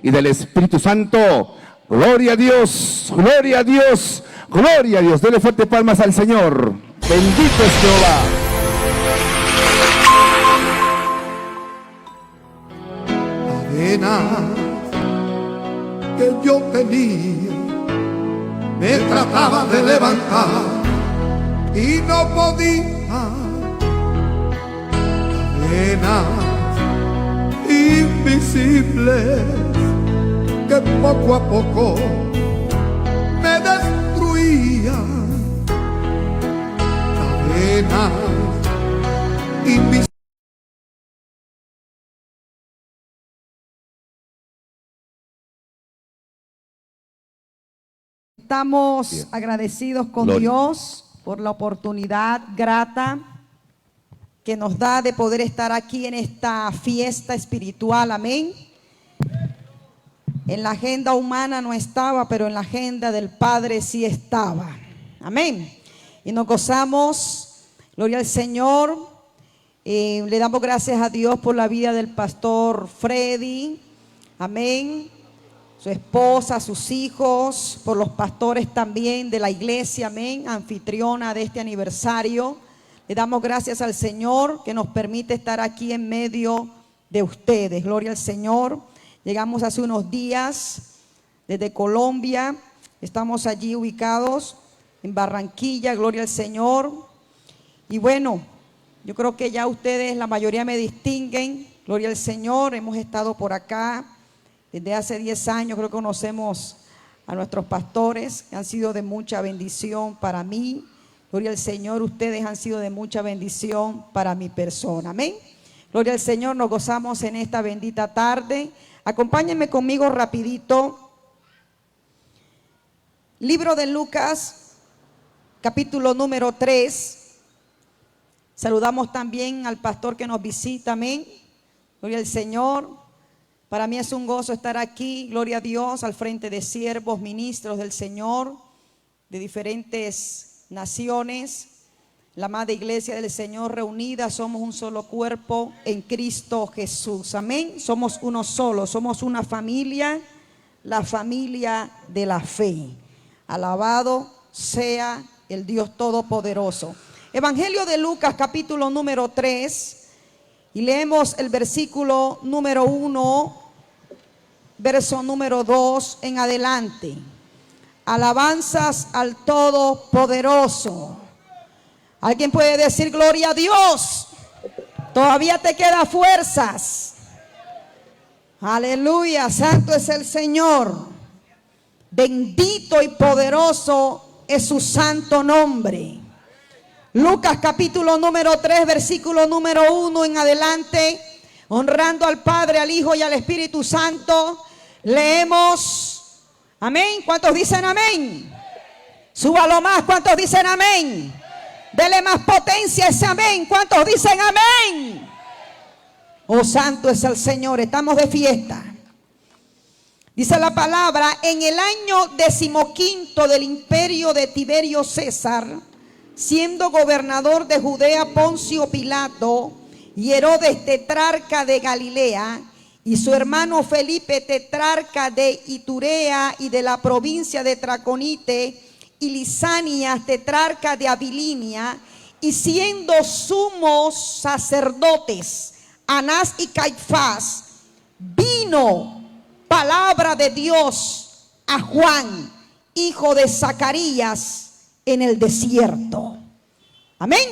y del Espíritu Santo. Gloria a Dios, gloria a Dios, gloria a Dios. Dele fuerte palmas al Señor. Bendito es Jehová. Cadenas que yo tenía me trataba de levantar y no podía. Cadenas invisibles que poco a poco me destruían. Cadenas invisibles. Estamos agradecidos con Dios por la oportunidad grata que nos da de poder estar aquí en esta fiesta espiritual. Amén. En la agenda humana no estaba, pero en la agenda del Padre sí estaba. Amén. Y nos gozamos, gloria al Señor. Le damos gracias a Dios por la vida del pastor Freddy. Amén. Su esposa, sus hijos, por los pastores también de la iglesia, amén, anfitriona de este aniversario. Le damos gracias al Señor que nos permite estar aquí en medio de ustedes. Gloria al Señor. Llegamos hace unos días desde Colombia. Estamos allí ubicados en Barranquilla. Gloria al Señor. Y bueno, yo creo que ya ustedes, la mayoría me distinguen. Gloria al Señor. Hemos estado por acá. Desde hace 10 años creo que conocemos a nuestros pastores, que han sido de mucha bendición para mí. Gloria al Señor, ustedes han sido de mucha bendición para mi persona. Amén. Gloria al Señor, nos gozamos en esta bendita tarde. Acompáñenme conmigo rapidito. Libro de Lucas, capítulo número 3. Saludamos también al pastor que nos visita. Amén. Gloria al Señor. Para mí es un gozo estar aquí, gloria a Dios, al frente de siervos, ministros del Señor, de diferentes naciones. La amada iglesia del Señor reunida, somos un solo cuerpo en Cristo Jesús. Amén. Somos uno solo, somos una familia, la familia de la fe. Alabado sea el Dios Todopoderoso. Evangelio de Lucas, capítulo número 3. Y leemos el versículo número 1, verso número 2 en adelante. Alabanzas al Todopoderoso. ¿Alguien puede decir gloria a Dios? Todavía te queda fuerzas. Aleluya, santo es el Señor. Bendito y poderoso es su santo nombre. Lucas capítulo número 3, versículo número 1 en adelante, honrando al Padre, al Hijo y al Espíritu Santo, leemos, amén. ¿Cuántos dicen amén? Súbalo más, ¿cuántos dicen amén? Dele más potencia a ese amén, ¿cuántos dicen amén? Oh, santo es el Señor, estamos de fiesta. Dice la palabra, en el año 15 del imperio de Tiberio César, siendo gobernador de Judea Poncio Pilato y Herodes tetrarca de Galilea y su hermano Felipe tetrarca de Iturea y de la provincia de Traconite y Lisanias tetrarca de Abilinia, y siendo sumos sacerdotes Anás y Caifás, vino palabra de Dios a Juan, hijo de Zacarías, en el desierto. Amén.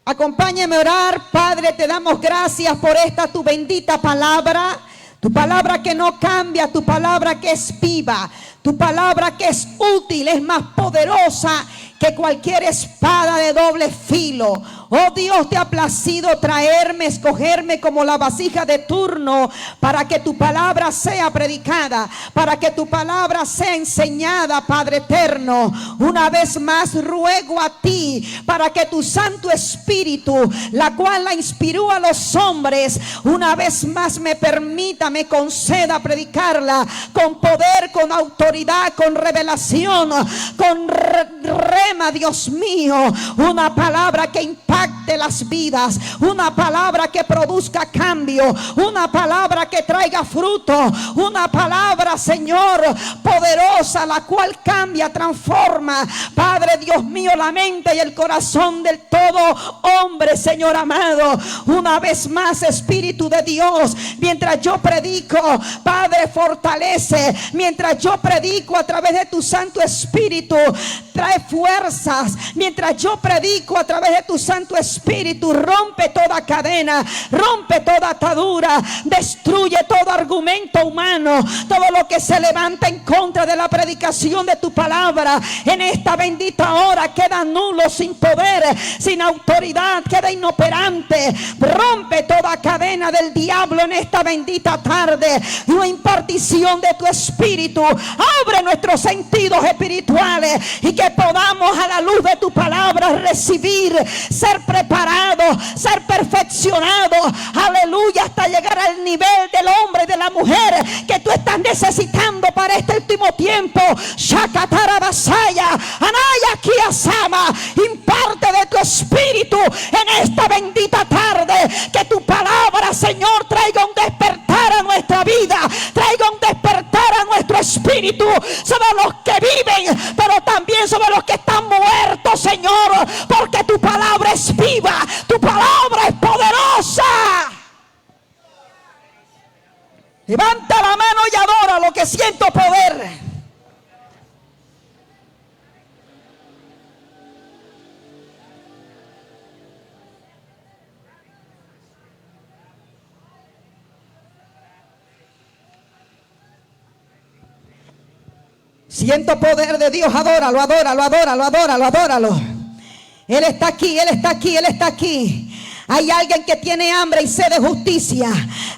Acompáñame a orar. Padre, te damos gracias por esta tu bendita palabra. Tu palabra que no cambia, tu palabra que es viva, tu palabra que es útil, es más poderosa que cualquier espada de doble filo. Oh Dios, te ha placido traerme, escogerme como la vasija de turno para que tu palabra sea predicada, para que tu palabra sea enseñada, Padre eterno. Una vez más ruego a ti para que tu Santo Espíritu, la cual la inspiró a los hombres, una vez más me permita, me conceda predicarla con poder, con autoridad, con revelación, con rema, Dios mío, una palabra que impacta, impacte las vidas, una palabra que produzca cambio, una palabra que traiga fruto, una palabra, Señor, poderosa, la cual cambia, transforma, Padre Dios mío, la mente y el corazón del todo hombre, Señor amado. Una vez más, Espíritu de Dios, mientras yo predico, Padre, fortalece. Mientras yo predico a través de tu Santo Espíritu, trae fuerzas. Mientras yo predico a través de tu Santo Espíritu, rompe toda cadena, rompe toda atadura, destruye todo argumento humano, todo lo que se levanta en contra de la predicación de tu palabra. En esta bendita hora queda nulo, sin poder, sin autoridad, queda inoperante. Rompe toda cadena del diablo en esta bendita tarde. Una impartición de tu Espíritu. Abre nuestros sentidos espirituales y que podamos, a la luz de tu palabra, recibir, ser preparados, ser perfeccionados, aleluya, hasta llegar al nivel del hombre y de la mujer que tú estás necesitando para este último tiempo. Shakatara Basaya, Anaya Kiasama, imparte de tu Espíritu en esta bendita tarde. Que tu palabra, Señor, traiga un despertar a nuestra vida, traiga un despertar a nuestro espíritu, sobre los que viven, pero también sobre los que están muertos, Señor, porque tu palabra es viva, tu palabra es poderosa. Levanta la mano y adora lo que siento poder. Siento poder de Dios, adóralo, adóralo, adóralo, adóralo, adóralo. Él está aquí, Él está aquí, Él está aquí. Hay alguien que tiene hambre y sed de justicia.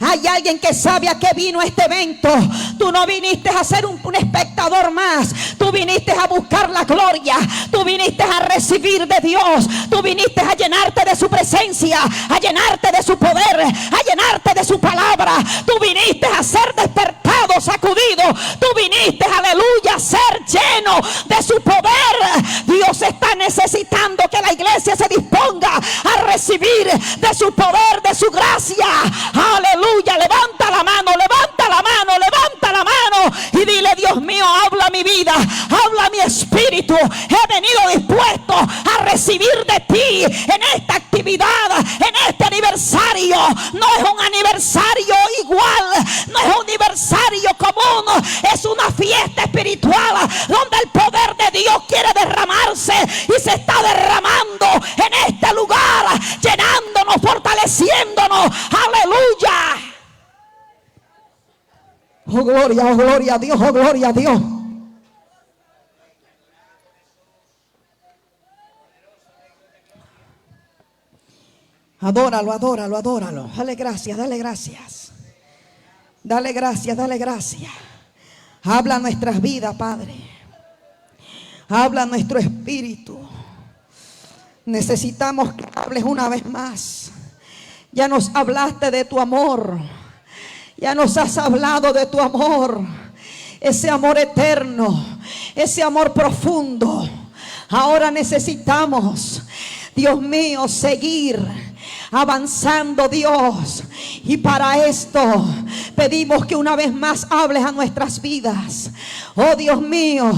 Hay alguien que sabe a qué vino este evento. Tú no viniste a ser un espectador más. Tú viniste a buscar la gloria. Tú viniste a recibir de Dios. Tú viniste a llenarte de su presencia, a llenarte de su poder, a llenarte de su palabra. Tú viniste a ser despertado, sacudido. Tú viniste, aleluya, a ser lleno de su poder. Dios está necesitando que la iglesia se disponga a recibir de su poder, de su gracia. Aleluya. Levanta la mano, levanta la mano, levanta la mano y dile: Dios mío, habla mi vida, habla mi espíritu. He venido dispuesto a recibir de ti en esta actividad, en este aniversario. No es un aniversario igual, no es un aniversario común, es una fiesta espiritual donde el poder de Dios quiere derramarse y se está derramando en este lugar, llenándonos, fortaleciéndonos. Aleluya. Oh gloria a Dios, oh gloria a Dios. Adóralo, adóralo, adóralo. Dale gracias, dale gracias. Dale gracias, dale gracias. Habla nuestras vidas, Padre. Habla nuestro espíritu. Necesitamos que hables una vez más. Ya nos hablaste de tu amor. Ya nos has hablado de tu amor. Ese amor eterno. Ese amor profundo. Ahora necesitamos, Dios mío, seguir avanzando, Dios. Y para esto pedimos que una vez más hables a nuestras vidas. Oh Dios mío,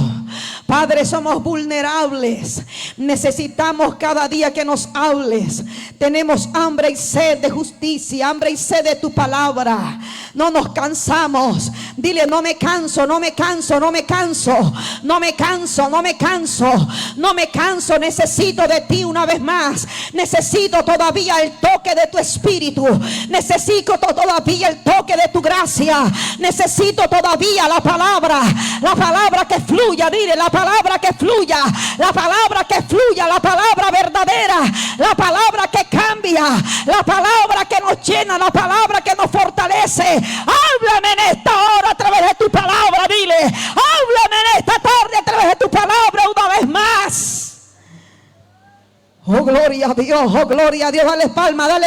Padre, somos vulnerables. Necesitamos cada día que nos hables. Tenemos hambre y sed de justicia, hambre y sed de tu palabra. No nos cansamos. Dile: no me canso, no me canso, no me canso. No me canso, no me canso. No me canso, necesito de ti una vez más. Necesito todavía el toque de tu espíritu. Necesito todavía el toque de tu gracia. Necesito todavía la palabra que fluya. Dile: la palabra que fluya, la palabra que fluya, la palabra verdadera, la palabra que cambia, la palabra que nos llena, la palabra que nos fortalece. Háblame en esta hora a través de tu palabra. Dile: háblame en esta tarde a través de tu palabra una vez más. Oh gloria a Dios, oh gloria a Dios. Dale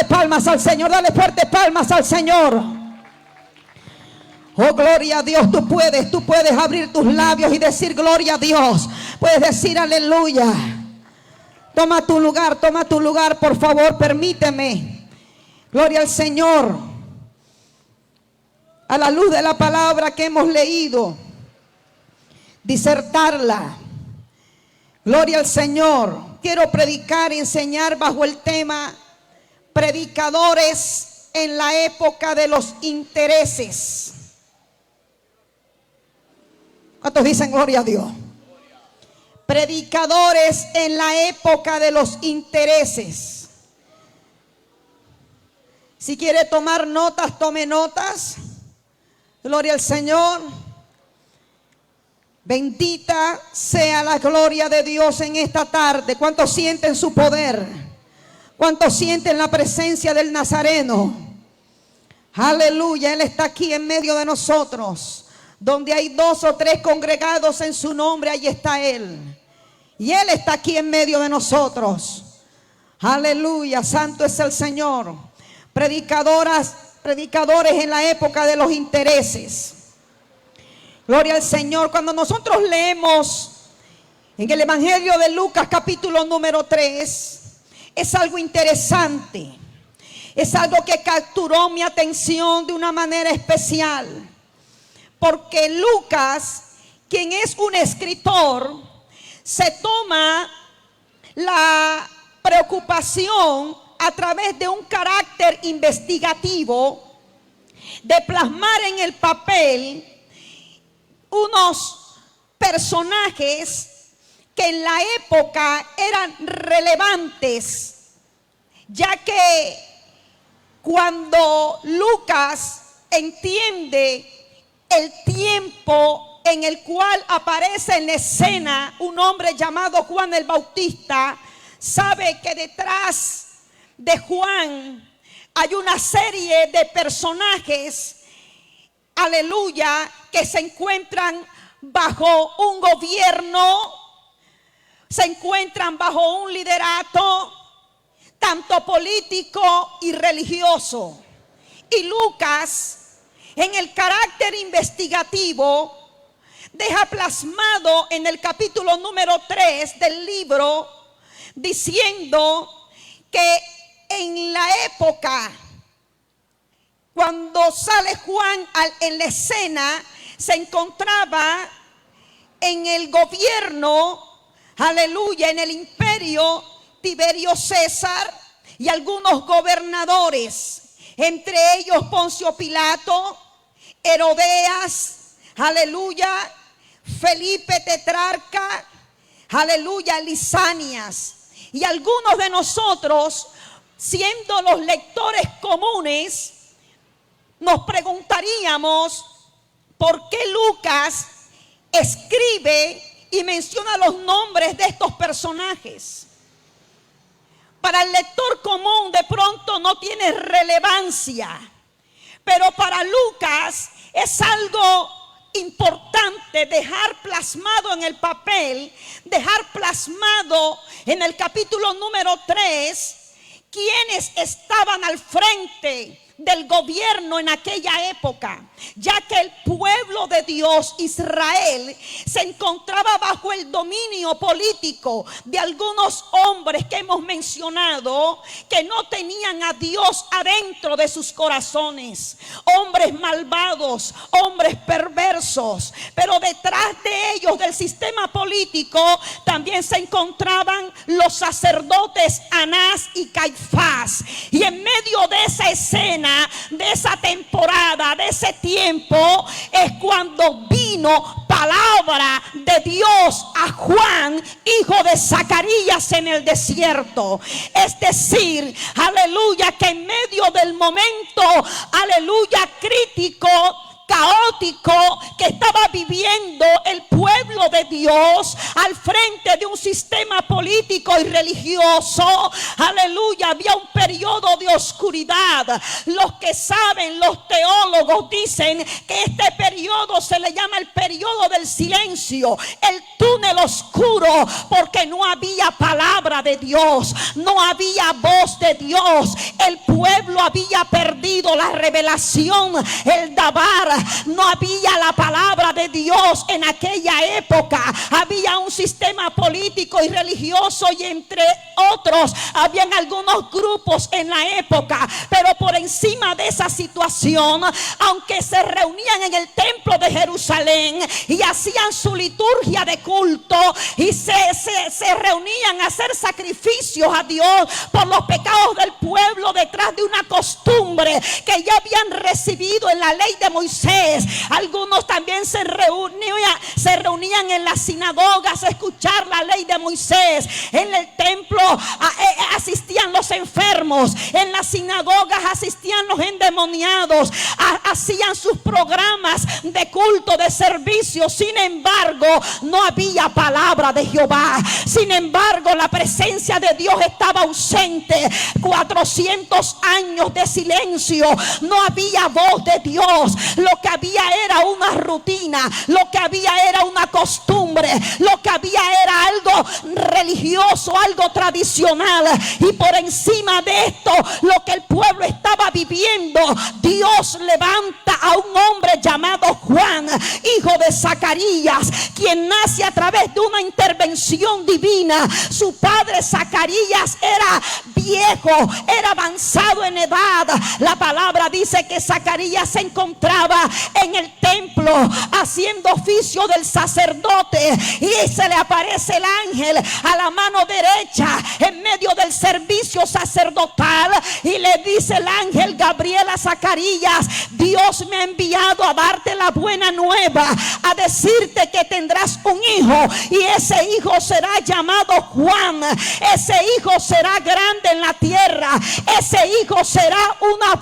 palmas al Señor, dale fuertes palmas al Señor. Oh gloria a Dios. Tú puedes abrir tus labios y decir gloria a Dios. Puedes decir aleluya. Toma tu lugar, por favor, permíteme. Gloria al Señor. A la luz de la palabra que hemos leído, disertarla. Gloria al Señor. Quiero predicar y enseñar bajo el tema predicadores en la época de los intereses. ¿Cuántos dicen gloria a Dios? Predicadores en la época de los intereses. Si quiere tomar notas, tome notas. Gloria al Señor. Bendita sea la gloria de Dios en esta tarde. ¿Cuántos sienten su poder? ¿Cuántos sienten la presencia del Nazareno? Aleluya, Él está aquí en medio de nosotros. Donde hay 2 o 3 congregados en su nombre, allí está Él. Y Él está aquí en medio de nosotros. Aleluya, santo es el Señor. Predicadores en la época de los intereses. Gloria al Señor. Cuando nosotros leemos en el Evangelio de Lucas capítulo número 3, es algo interesante. Es algo que capturó mi atención de una manera especial. Porque Lucas, quien es un escritor, se toma la preocupación a través de un carácter investigativo de plasmar en el papel unos personajes que en la época eran relevantes, ya que cuando Lucas entiende el tiempo en el cual aparece en la escena un hombre llamado Juan el Bautista, sabe que detrás de Juan hay una serie de personajes, aleluya, que se encuentran bajo un gobierno, se encuentran bajo un liderato, tanto político y religioso. Y Lucas, en el carácter investigativo, deja plasmado en el capítulo número 3 del libro, diciendo que en la época, cuando sale Juan en la escena, se encontraba en el gobierno, aleluya, en el imperio Tiberio César y algunos gobernadores, entre ellos Poncio Pilato, Herodeas, aleluya, Felipe Tetrarca, aleluya, Lisanias. Y algunos de nosotros, siendo los lectores comunes, nos preguntaríamos por qué Lucas escribe y menciona los nombres de estos personajes. Para el lector común de pronto no tiene relevancia, pero para Lucas es algo importante dejar plasmado en el papel, dejar plasmado en el capítulo número 3, quienes estaban al frente del gobierno en aquella época, ya que el pueblo de Dios, Israel, se encontraba bajo el dominio político de algunos hombres que hemos mencionado, que no tenían a Dios adentro de sus corazones, hombres malvados, hombres perversos, pero detrás de ellos, del sistema político, también se encontraban los sacerdotes Anás y Caifás. Y en medio de esa escena, de esa temporada, de ese tiempo, es cuando vino palabra de Dios a Juan, hijo de Zacarías, en el desierto. Es decir, aleluya, que en medio del momento, aleluya, crítico, caótico que estaba viviendo el pueblo de Dios al frente de un sistema político y religioso, aleluya, había un periodo de oscuridad. Los que saben, los teólogos dicen que este periodo se le llama el periodo del silencio, el túnel oscuro, porque no había palabra de Dios, no había voz de Dios. El pueblo había perdido la revelación, el dabar, No había la palabra de Dios en aquella época. Había un sistema político y religioso, y entre otros habían algunos grupos en la época. Pero por encima de esa situación, aunque se reunían en el templo de Jerusalén y hacían su liturgia de culto y se reunían a hacer sacrificios a Dios por los pecados del pueblo, detrás de una costumbre que ya habían recibido en la ley de Moisés. Algunos también se reunían en las sinagogas a escuchar la ley de Moisés. En el templo asistían los enfermos, en las sinagogas asistían los endemoniados, hacían sus programas de culto, de servicio. Sin embargo, no había palabra de Jehová. Sin embargo, la presencia de Dios estaba ausente. 400 años de silencio. No había voz de Dios. Lo que había era una rutina. Lo que había era una costumbre. Lo que había era algo religioso, algo tradicional. Y por encima de esto, lo que el pueblo estaba viviendo, Dios levanta a un hombre llamado Juan, hijo de Zacarías, quien nace a través de una intervención divina. Su padre Zacarías era viejo, era avanzado en edad. La palabra dice que Zacarías se encontraba en el templo haciendo oficio del sacerdote, y se le aparece el ángel a la mano derecha en medio del servicio sacerdotal, y le dice el ángel Gabriel a Zacarías: Dios me ha enviado a darte la buena nueva, a decirte que tendrás un hijo, y ese hijo será llamado Juan. Ese hijo será grande en la tierra. Ese hijo será una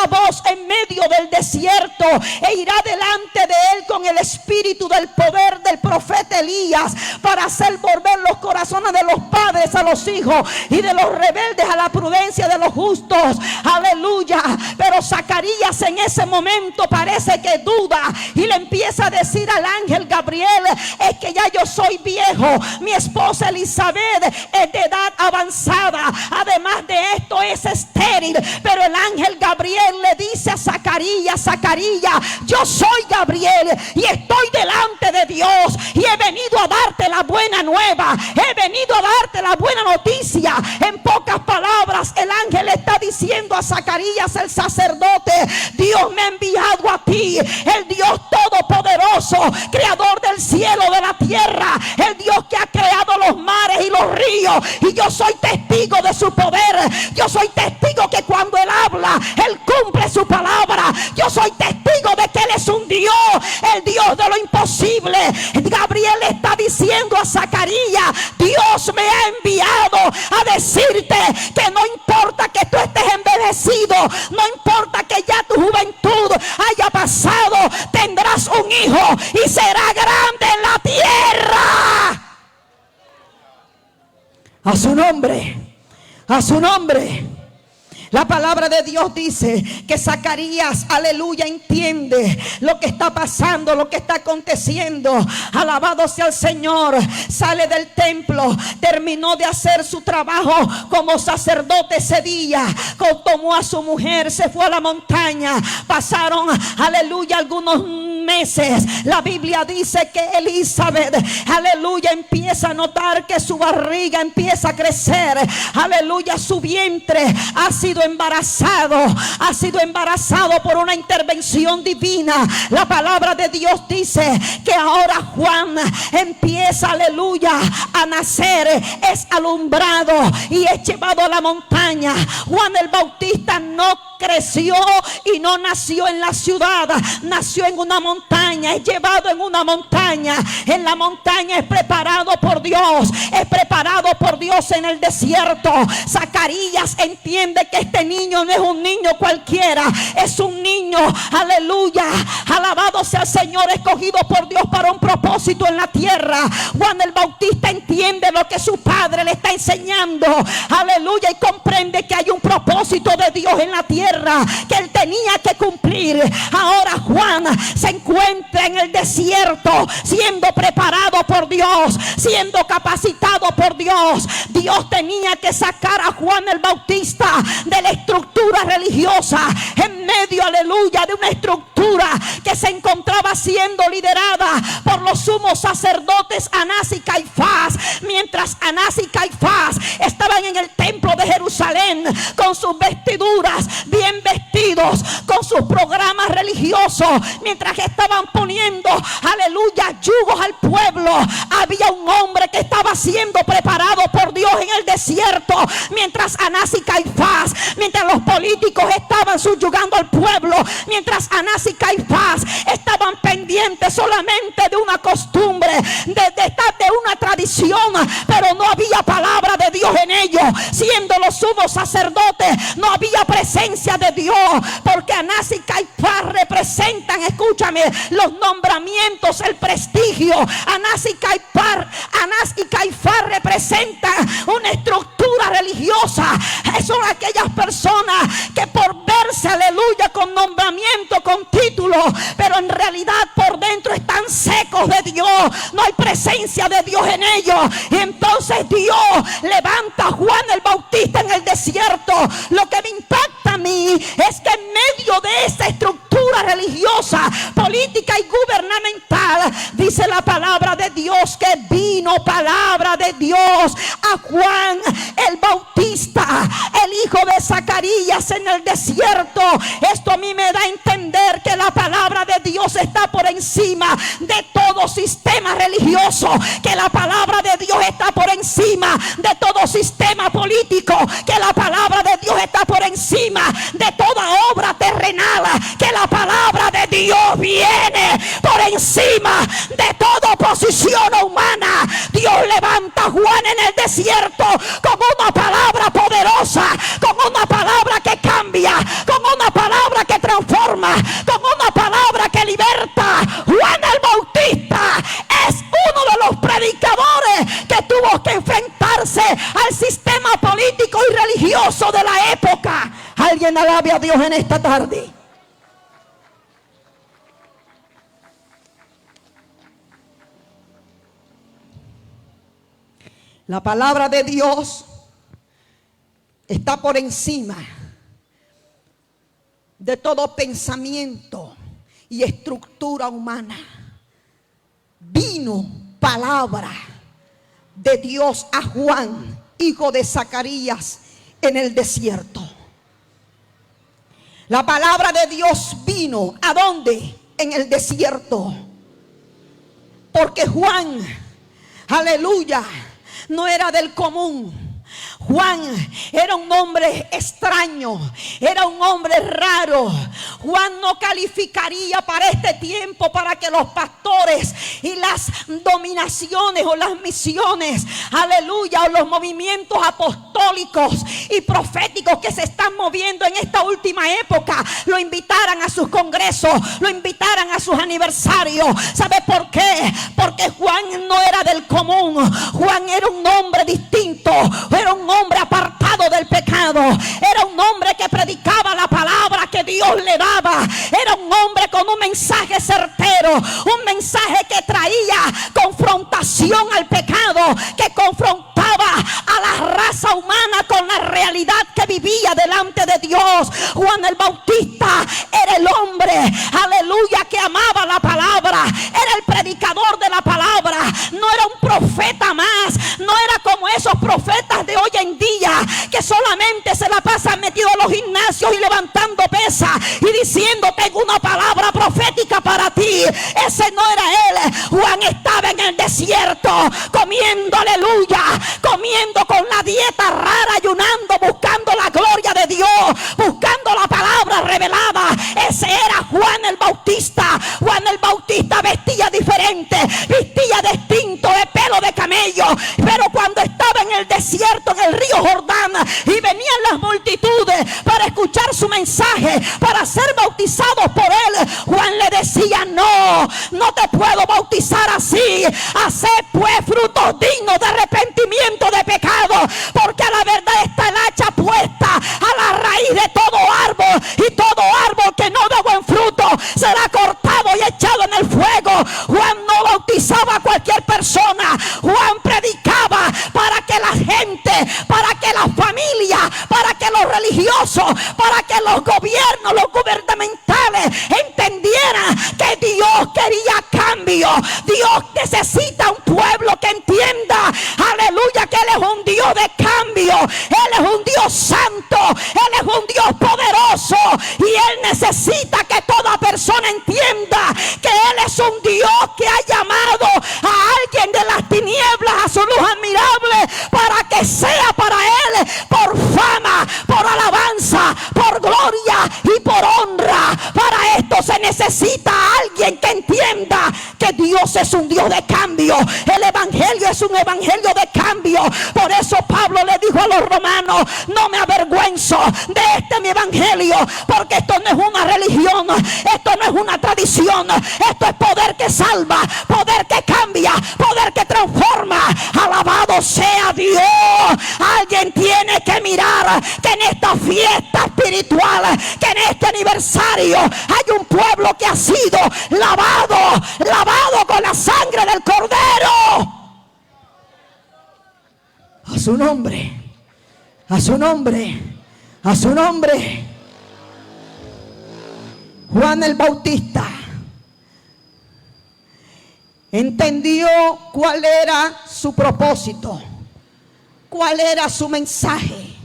voz en medio del desierto, e irá delante de él con el espíritu del poder del profeta Elías, para hacer volver los corazones de los padres a los hijos y de los rebeldes a la prudencia de los justos. Aleluya. Pero Zacarías en ese momento parece que duda, y le empieza a decir al ángel Gabriel: es que ya yo soy viejo, mi esposa Elizabeth es de edad avanzada, además de esto es estéril. Pero el ángel Gabriel le dice a Zacarías: Zacarías, yo soy Gabriel y estoy delante de Dios, y he venido a darte la buena nueva, he venido a darte la buena noticia. En pocas palabras, el ángel está diciendo a Zacarías, el sacerdote: Dios me ha enviado a ti, el Dios todopoderoso, creador del cielo, de la tierra, el Dios que ha creado los mares y los ríos, y yo soy testigo de su poder. Yo soy testigo que cuando él habla, él cumple su palabra. Yo soy testigo de que él es un Dios, el Dios de lo imposible. Gabriel le está diciendo a Zacarías: Dios me ha enviado a decirte que no importa que tú estés envejecido, no importa que ya tu juventud haya pasado, tendrás un hijo y será grande en la tierra. A su nombre, a su nombre. La palabra de Dios dice que Zacarías, aleluya, entiende lo que está pasando, lo que está aconteciendo. Alabado sea el Señor. Sale del templo, terminó de hacer su trabajo como sacerdote ese día. Tomó a su mujer, se fue a la montaña. Pasaron, aleluya, algunos meses. La Biblia dice que Elizabeth, aleluya, empieza a notar que su barriga empieza a crecer. Aleluya, su vientre ha sido embarazado por una intervención divina. La palabra de Dios dice que ahora Juan empieza, aleluya, a nacer, es alumbrado y es llevado a la montaña. Juan el Bautista no creció y no nació en la ciudad, nació en una montaña, es llevado en una montaña. En la montaña es preparado por Dios, es preparado por Dios en el desierto. Zacarías entiende que este niño no es un niño cualquiera, es un niño, aleluya, alabado sea el Señor, escogido por Dios para un propósito en la tierra. Juan el Bautista entiende lo que su padre le está enseñando, aleluya, y comprende que hay un propósito de Dios en la tierra que él tenía que cumplir. Ahora Juan se encuentra en el desierto, siendo preparado por Dios, siendo capacitado por Dios. Dios tenía que sacar a Juan el Bautista de la estructura religiosa, en medio, aleluya, de una estructura que se encontraba siendo liderada por los sumos sacerdotes Anás y Caifás. Mientras Anás y Caifás estaban en el templo de Jerusalén con sus vestiduras, bien vestidos, con sus programas religiosos, mientras que estaban poniendo, aleluya, yugos al pueblo, había un hombre que estaba siendo preparado por Dios en el desierto. Mientras Anás y Caifás, mientras los políticos estaban subyugando al pueblo, mientras Anás y Caifás estaban pendientes solamente de una costumbre, de una tradición, pero no había palabra de Dios en ellos. Siendo los sumos sacerdotes, no había presencia de Dios, porque Anás y Caifás representan, escúchame, los nombramientos, el prestigio. Anás y Caifás representan una estructura religiosa. Son aquellas personas que por verse, aleluya, con nombramiento, con título, pero en realidad por dentro están secos de Dios. No hay presencia de Dios en ellos. Y entonces Dios levanta a Juan el Bautista en el desierto. Lo que me impacta a mí es que en medio de esa estructura religiosa, política y gubernamental, dice la palabra de Dios que vino palabra de Dios a Juan el Bautista, el hijo de Zacarías, en el desierto. Esto a mí me da a entender que la palabra de Dios está por encima de todo sistema religioso, que la palabra de Dios está por encima de todo sistema político, que la palabra de Dios está por encima de toda obra terrenal, que la palabra de Dios viene por encima de toda oposición humana. Dios levanta a Juan en el desierto con una palabra poderosa, con una palabra que cambia, con una palabra que transforma, con una palabra que liberta. Juan el Bautista es uno de los predicadores que tuvo que enfrentarse al sistema político y religioso de la época. Alguien alabe a Dios en esta tarde. La palabra de Dios está por encima de todo pensamiento y estructura humana. Vino palabra de Dios a Juan, hijo de Zacarías, en el desierto. La palabra de Dios vino, ¿a dónde? En el desierto. Porque Juan, aleluya, no era del común. Juan era un hombre extraño, era un hombre raro. Juan no calificaría para este tiempo para que los pastores y las dominaciones o las misiones, aleluya, o los movimientos apostólicos y proféticos que se están moviendo en esta última época, lo invitaran a sus congresos, lo invitaran a sus aniversarios. ¿Sabe por qué? Porque Juan no era del común. Juan era un hombre distinto, era un hombre apartado del pecado, era un hombre que predicaba la palabra que Dios le daba, era un hombre con un mensaje certero, un mensaje que traía confrontación al pecado, que confrontaba a la raza humana con la realidad que vivía delante de Dios. Juan el Bautista era el hombre, aleluya, que amaba la palabra, era el predicador de la palabra, no era un profeta más, no era como esos profetas de hoy en día que solamente se la pasan metidos en los gimnasios y levantando pesas y diciendo: tengo una palabra profética para ti. Ese no era él. Juan estaba en el desierto comiendo, aleluya, comiendo con la dieta rara, ayunando, buscando la gloria de Dios, buscando la palabra revelada. Ese era Juan el Bautista. Juan el Bautista vestía diferente, vestía distinto, de pelo de camello, pero cuando estaba en el desierto, en el río Jordán, y venían las multitudes para escuchar su mensaje, para ser bautizados por él, Juan le decía: no, no te puedo bautizar así. Haced pues frutos dignos de arrepentimiento de pecado, porque a la verdad está el hacha puesta a la raíz de todo árbol, y todo árbol que no da buen fruto será cortado cortado y echado en el fuego. Juan no bautizaba a cualquier persona. Juan predicaba para que la gente, para que la familia, para que los religiosos, para que los gobiernos, los gubernamentales entendieran que Dios quería cambio. Dios necesita un pueblo que entienda, aleluya, que Él es un Dios de cambio. Él es un Dios santo, Él es un Dios poderoso, y Él necesita que toda persona entienda que Él es un Dios que ha llamado a alguien de las tinieblas a su luz admirable, para que sea para Él por fama, por alabanza, por gloria y por honra. Para esto se necesita alguien que entienda que Dios es un Dios de cambio. El evangelio es un evangelio de cambio. Por eso Pablo le dijo a los romanos: no me avergüenzo de este mi evangelio, porque esto no es una religión, esto no es una tradición, esto es poder que salva, poder que cambia, poder que transforma. Alabado sea Dios. Alguien tiene que mirar que en esta fiesta espiritual, que en este aniversario, hay un pueblo que ha sido lavado con la sangre del Cordero. A su nombre, a su nombre, a su nombre. Juan el Bautista entendió cuál era su propósito, cuál era su mensaje.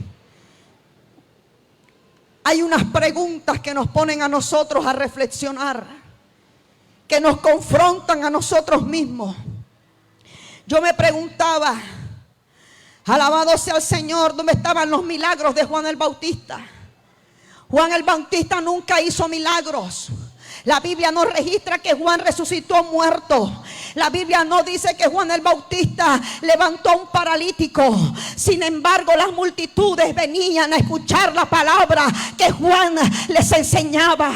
Hay unas preguntas que nos ponen a nosotros a reflexionar, que nos confrontan a nosotros mismos. Yo me preguntaba, alabado sea el Señor, ¿dónde estaban los milagros de Juan el Bautista? Juan el Bautista nunca hizo milagros. La Biblia no registra que Juan resucitó muerto. La Biblia no dice que Juan el Bautista levantó a un paralítico. Sin embargo, las multitudes venían a escuchar la palabra que Juan les enseñaba.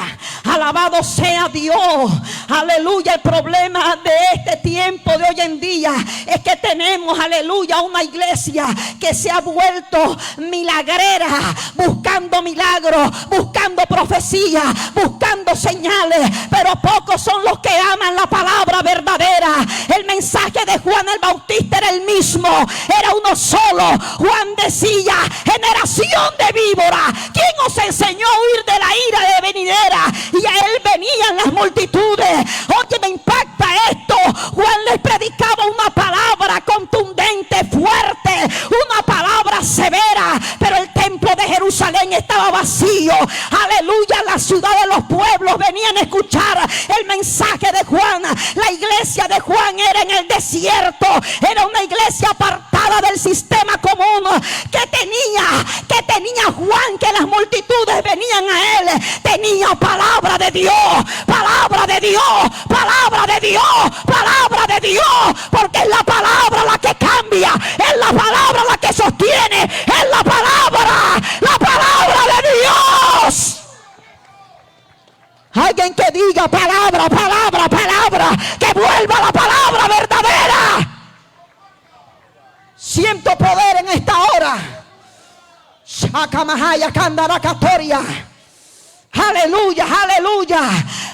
Alabado sea Dios. Aleluya. El problema de este tiempo de hoy en día es que tenemos, aleluya, una iglesia que se ha vuelto milagrera, buscando milagros, buscando profecía, buscando señales. Pero pocos son los que aman la palabra verdadera. El mensaje de Juan el Bautista era el mismo, era uno solo. Juan decía: generación de víbora, ¿quién os enseñó a huir de la ira de venidera? Y a él venían las multitudes. Oye, me impacta esto. Juan les predicaba una palabra contundente, fuerte, una palabra severa, pero el templo de Jerusalén estaba vacío. Aleluya. La ciudad de los pueblos venían a escuchar el mensaje de Juan. La iglesia de Juan era en el desierto, era una iglesia apartada del sistema común. Que tenía Juan, que las multitudes venían a él? Tenía palabra de Dios, palabra de Dios, palabra de Dios, palabra de Dios, porque es la palabra la que cambia, es la palabra la que sostiene, es la palabra de Dios. Alguien que diga palabra, palabra, palabra, que vuelva la palabra verdadera. Siento poder en esta hora. Shakamahaya Kandarakatoria. Aleluya, aleluya.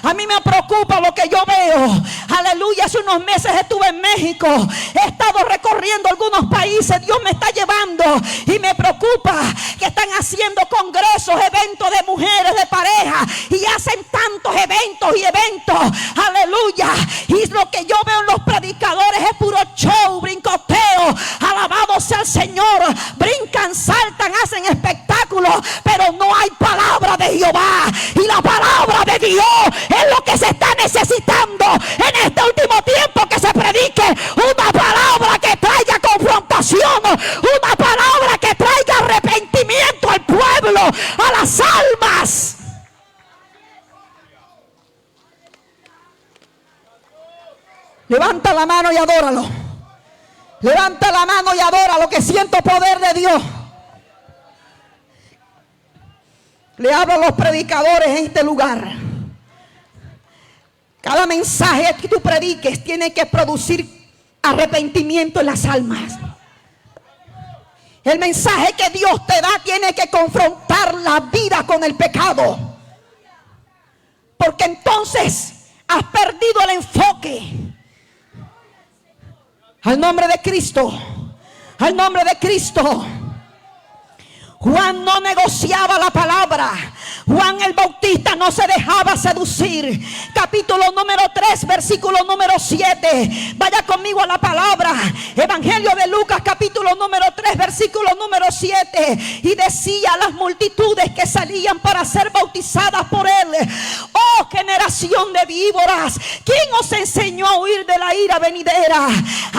A mí me preocupa lo que yo veo. Aleluya, hace unos meses estuve en México. He estado recorriendo algunos países. Dios me está llevando. Y me preocupa que están haciendo congresos, eventos de mujeres, de pareja. Y hacen tantos eventos y eventos. Aleluya. Y lo que yo veo en los predicadores es puro show, brincoteo. Alabado sea el Señor. Brincan, saltan, hacen espectáculos. Pero no hay palabra de Jehová. Y la palabra de Dios es lo que se está necesitando en este último tiempo, que se predique una palabra que traiga confrontación, una palabra que traiga arrepentimiento al pueblo, a las almas. Levanta la mano y adóralo. Levanta la mano y adóralo, que siento poder de Dios. Le hablo a los predicadores en este lugar. Cada mensaje que tú prediques tiene que producir arrepentimiento en las almas. El mensaje que Dios te da tiene que confrontar la vida con el pecado. Porque entonces Has perdido el enfoque. Al nombre de Cristo. Al nombre de Cristo. Juan no negociaba la palabra. Juan el Bautista no se dejaba seducir. Capítulo número 3, versículo número 7. Vaya conmigo a la palabra. Evangelio de Lucas, capítulo número 3, versículo número 7. Y decía a las multitudes que salían para ser bautizadas por él: oh generación de víboras, ¿quién os enseñó a huir de la ira venidera?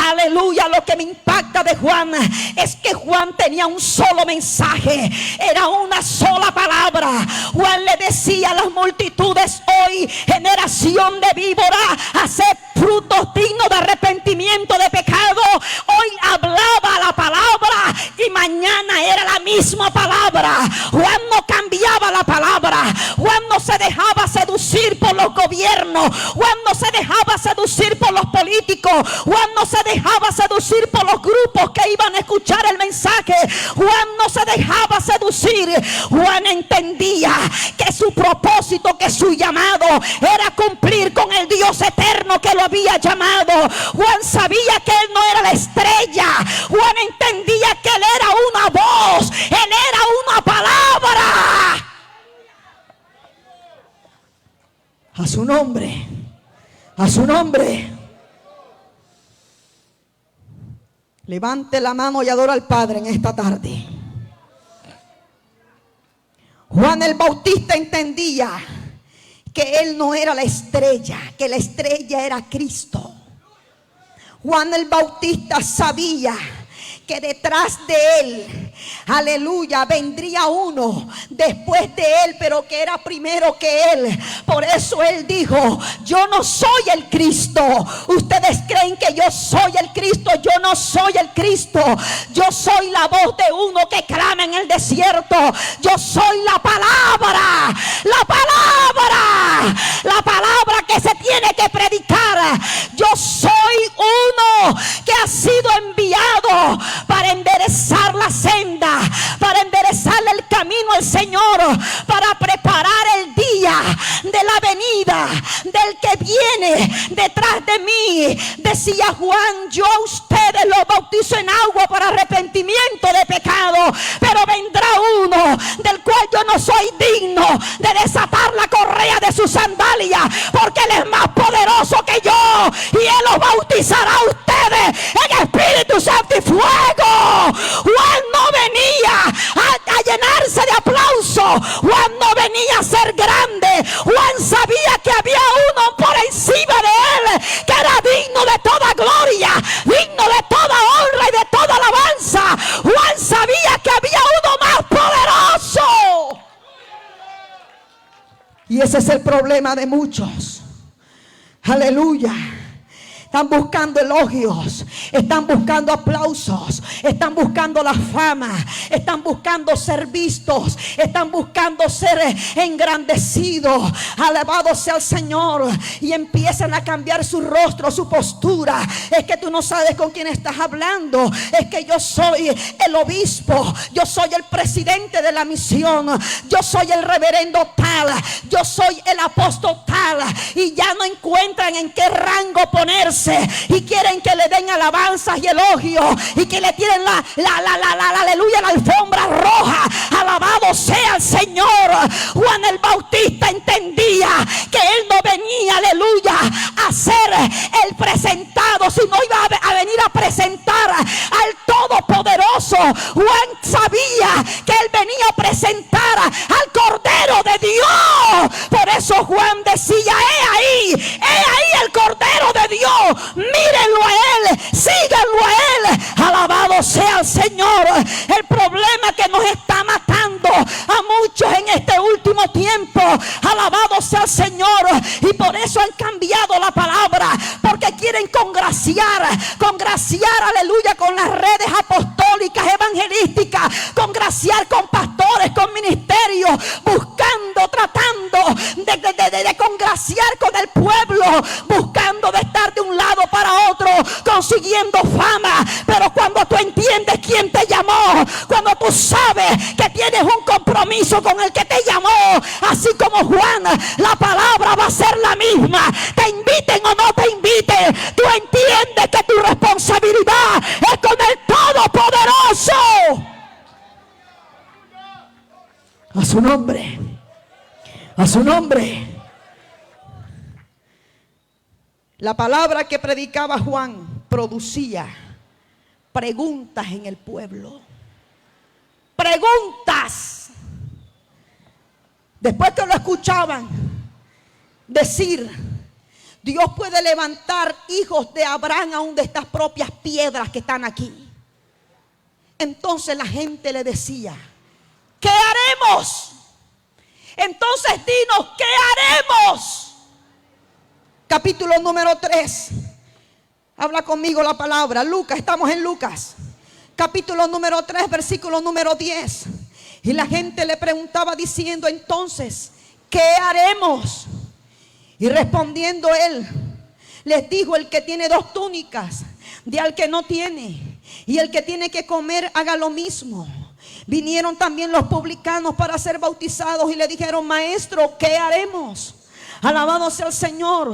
Aleluya. Lo que me impacta de Juan es que Juan tenía un solo mensaje. Era una sola palabra. Juan le decía a las multitudes: hoy generación de víbora, haced frutos dignos de arrepentimiento de pecado. Hoy hablaba la palabra y mañana era la misma palabra. Juan no cambiaba la palabra. Juan no se dejaba seducir por los gobiernos. Juan no se dejaba seducir por los políticos. Juan no se dejaba seducir por los grupos que iban a escuchar el mensaje. Juan no se dejaba seducir. Juan entendía que su propósito, que su llamado era cumplir con el Dios eterno que lo había llamado. Juan sabía que él no era la estrella. Juan entendía que él era una voz, él era una palabra. A su nombre, a su nombre. Levante la mano y adora al Padre en esta tarde. Juan el Bautista entendía que él no era la estrella, que la estrella era Cristo. Juan el Bautista sabía que detrás de él, aleluya, vendría uno después de él, pero que era primero que él. Por eso él dijo: yo no soy el Cristo. Ustedes creen que yo soy el Cristo. Yo no soy el Cristo. Yo soy la voz de uno que clama en el desierto. Yo soy la palabra. La palabra. La palabra que se tiene que predicar. Yo soy uno que ha sido enviado para enderezar la senda, para enderezarle el camino al Señor, para preparar el día de la venida del que viene detrás de mí. Decía Juan: yo a ustedes los bautizo en agua para arrepentimiento de pecado, pero vendrá uno del cual yo no soy digno de desatar la correa de su sandalia, porque él es más poderoso que yo, y él los bautizará a ustedes en Espíritu Santo y fuego. Juan no venía a llenarse de aplausos. Juan no venía a ser grande. Juan sabía que había uno por encima de él que era digno de toda gloria, digno de toda honra y de toda alabanza. Juan sabía que había uno más poderoso. Y ese es el problema de muchos. Aleluya. Están buscando elogios, están buscando aplausos, están buscando la fama, están buscando ser vistos, están buscando ser engrandecidos. Alabado sea el Señor. Y empiezan a cambiar su rostro, su postura. Es que tú no sabes con quién estás hablando. Es que yo soy el obispo, yo soy el presidente de la misión, yo soy el reverendo tal, yo soy el apóstol tal. Y ya no encuentran en qué rango ponerse. Y quieren que le den alabanzas y elogios, y que le tiren aleluya, la alfombra roja. Alabado sea el Señor. Juan el Bautista entendía que él no venía, aleluya, a ser el presentado, sino iba a venir a presentar al Todopoderoso. Juan sabía que él venía a presentar al Cordero de Dios. Por eso Juan decía: he ahí el Cordero de Dios. Mírenlo a él, síganlo a él. Alabado sea el Señor. El problema que nos está matando a muchos en este último tiempo, alabado sea el Señor, y por eso han cambiado la palabra, porque quieren congraciar, aleluya, con las redes apostólicas, evangelísticas, congraciar con pastores, con ministerios, buscando, tratando de congraciar con el pueblo, buscando de estar de un lado para otro, consiguiendo fama, pero cuando tú entiendes quién te llamó, cuando tú sabes que tienes un compromiso con el que te llamó, así como Juan, la palabra va a ser la misma. Te inviten o no te inviten, tú entiendes que tu responsabilidad es con el Todopoderoso. A su nombre, a su nombre. La palabra que predicaba Juan producía preguntas en el pueblo. Preguntas. Después que lo escuchaban decir, Dios puede levantar hijos de Abraham aún de estas propias piedras que están aquí. Entonces la gente le decía, ¿qué haremos? Entonces dinos, ¿qué haremos? Capítulo número 3. Habla conmigo la palabra. Lucas, estamos en Lucas. Capítulo número 3, versículo número 10. Y la gente le preguntaba diciendo, entonces, ¿qué haremos? Y respondiendo él, les dijo, el que tiene 2 túnicas, dé al que no tiene. Y el que tiene que comer, haga lo mismo. Vinieron también los publicanos para ser bautizados y le dijeron, maestro, ¿qué haremos? Alabado sea el Señor.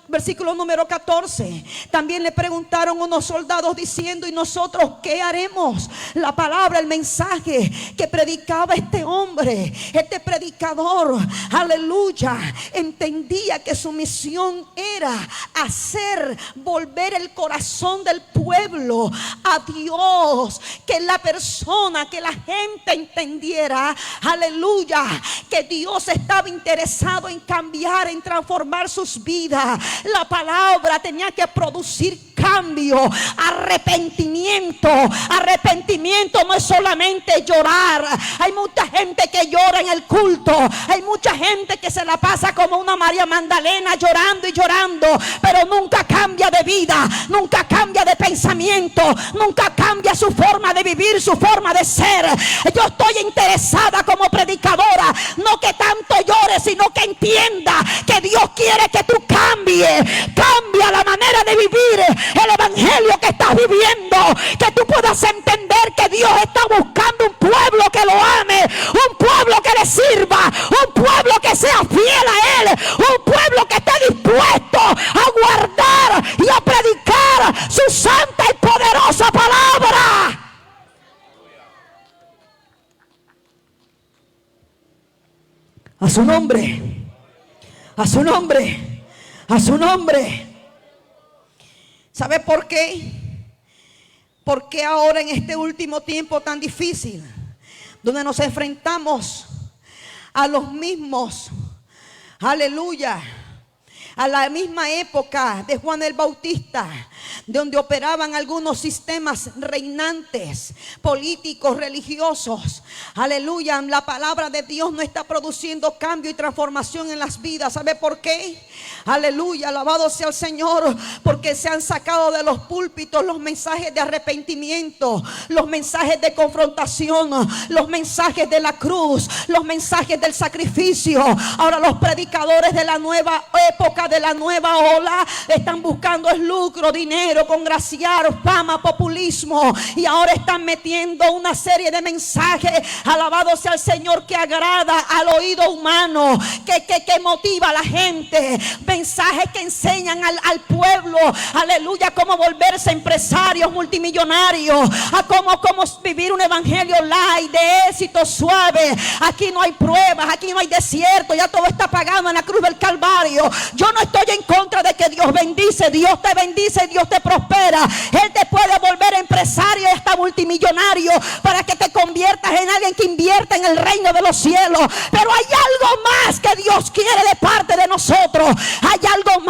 Versículo número 14. También le preguntaron unos soldados diciendo, ¿y nosotros qué haremos? La palabra, el mensaje que predicaba este hombre, este predicador, aleluya, entendía que su misión era hacer volver el corazón del pueblo a Dios, que la persona, que la gente entendiera, aleluya, que Dios estaba interesado en cambiar, en transformar sus vidas. La palabra tenía que producir cambio, arrepentimiento. Arrepentimiento no es solamente llorar. Hay mucha gente que llora en el culto. Hay mucha gente que se la pasa como una María Magdalena llorando y llorando, pero nunca cambia de vida, nunca cambia de pensamiento, nunca cambia su forma de vivir, su forma de ser. Yo estoy interesada como predicadora, no que tanto llores, sino que entienda que Dios quiere que tú cambies. Cambia la manera de vivir el evangelio que estás viviendo, que tú puedas entender que Dios está buscando un pueblo que lo ame, un pueblo que le sirva, un pueblo que sea fiel a Él, un pueblo que esté dispuesto a guardar y a predicar su santa y poderosa palabra. A su nombre, a su nombre, a su nombre. ¿Sabe por qué? Porque ahora en este último tiempo tan difícil, donde nos enfrentamos a los mismos, aleluya, a la misma época de Juan el Bautista, donde operaban algunos sistemas reinantes, políticos, religiosos, aleluya, la palabra de Dios no está produciendo cambio y transformación en las vidas. ¿Sabe por qué? Aleluya, alabado sea el Señor, porque se han sacado de los púlpitos los mensajes de arrepentimiento, los mensajes de confrontación, los mensajes de la cruz, los mensajes del sacrificio. Ahora los predicadores de la nueva época, de la nueva ola, están buscando el lucro, dinero, congraciar, fama, populismo, y ahora están metiendo una serie de mensajes, alabado sea el Señor, que agrada al oído humano, que motiva a la gente, mensajes que enseñan al pueblo, aleluya, cómo volverse empresarios multimillonarios, a cómo vivir un evangelio light, de éxito suave. Aquí no hay pruebas, aquí no hay desierto, ya todo está pagado en la cruz del Calvario. Yo no estoy en contra de que Dios bendice, Dios te bendice, Dios te prospera. Él te puede volver empresario y hasta multimillonario para que te conviertas en alguien que invierta en el reino de los cielos. Pero hay algo más que Dios quiere de parte de nosotros. Hay algo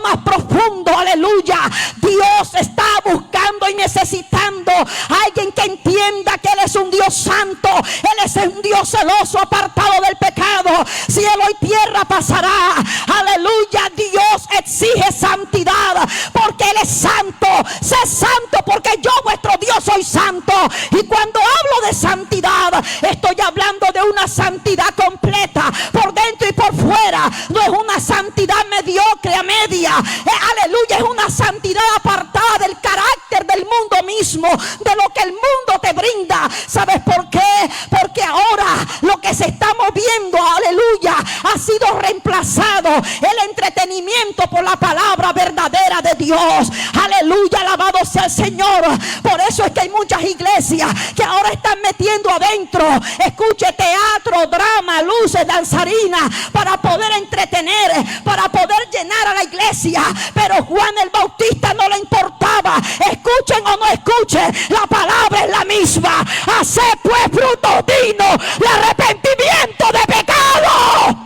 más profundo, aleluya. Dios está buscando y necesitando a alguien que entienda que Él es un Dios santo, Él es un Dios celoso, apartado del pecado. Cielo y tierra pasará, aleluya. Dios exige santidad porque Él es santo. Sé santo porque yo, vuestro Dios, soy santo. Y cuando hablo de santidad, estoy hablando de una santidad completa, por dentro y por fuera. No es una santidad mediocre, patria media. Aleluya, es una santidad apartada del carácter del mundo mismo, de lo que el mundo te brinda. ¿Sabes por qué? Porque ahora lo que se está moviendo, aleluya, ha sido reemplazado el entretenimiento por la palabra verdadera de Dios. Aleluya, alabado sea el Señor. Por eso es que hay muchas iglesias que ahora están metiendo adentro, escuche, teatro, drama, luces, danzarinas, para poder entretener, para poder llenar a la iglesia. Pero Juan el Bautista no le importaba, escuchen o no escuchen, la palabra es la misma. Haced pues frutos dignos de arrepentimiento de pecado.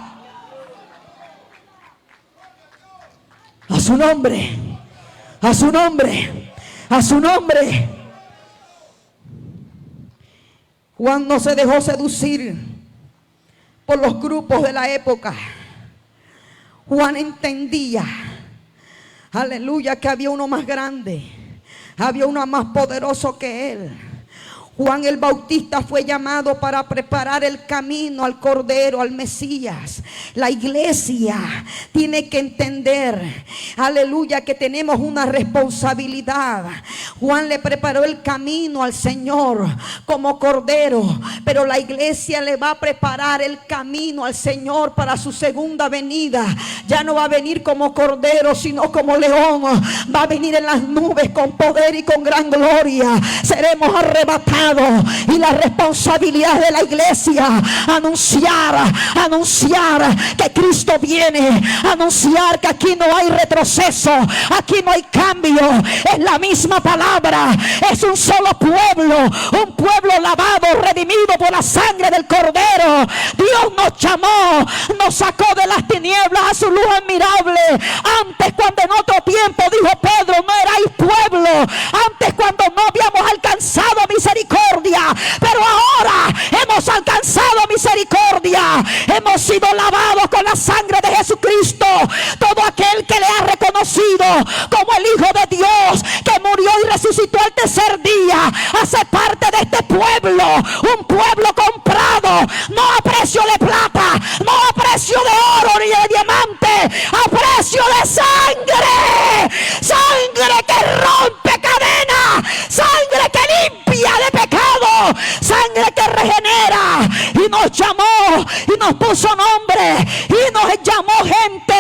A su nombre, a su nombre, a su nombre. Juan no se dejó seducir por los grupos de la época. Juan entendía, aleluya, que había uno más grande, había uno más poderoso que él. Juan el Bautista fue llamado para preparar el camino al Cordero, al Mesías. La iglesia tiene que entender, aleluya, que tenemos una responsabilidad. Juan le preparó el camino al Señor como Cordero, pero la iglesia le va a preparar el camino al Señor para su segunda venida. Ya no va a venir como Cordero, sino como león. Va a venir en las nubes con poder y con gran gloria. Seremos arrebatados. Y la responsabilidad de la iglesia, anunciar que Cristo viene, anunciar que aquí no hay retroceso, aquí no hay cambio, es la misma palabra, es un solo pueblo, un pueblo lavado, redimido por la sangre del Cordero. Dios nos llamó, nos sacó de las tinieblas a su luz admirable. Antes, cuando en otro tiempo, dijo Pedro, no erais pueblo, antes cuando no habíamos alcanzado misericordia, pero ahora hemos alcanzado misericordia, hemos sido lavados con la sangre de Jesucristo. Todo aquel que le ha reconocido como el Hijo de Dios, que murió y resucitó al tercer día, hace parte de este pueblo, un pueblo comprado, no a precio de plata, no a precio de oro ni de diamante, a precio de sangre, sangre que rompe cadenas, sangre que limpia de pecado, sangre que regenera. Y nos llamó y nos puso nombre y nos llamó gente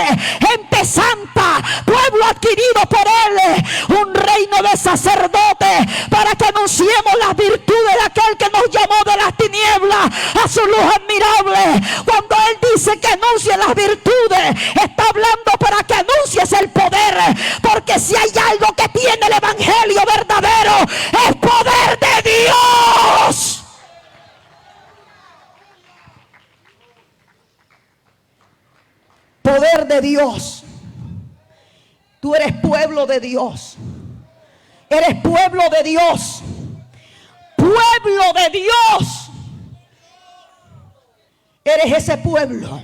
santa, pueblo adquirido por él, un reino de sacerdotes, para que anunciemos las virtudes de aquel que nos llamó de las tinieblas a su luz admirable. Cuando él dice que anuncie las virtudes, está hablando para que anuncies el poder, porque si hay algo que tiene el evangelio verdadero, es poder de Dios. Poder de Dios. Tú eres pueblo de Dios. Eres pueblo de Dios. Pueblo de Dios. Eres ese pueblo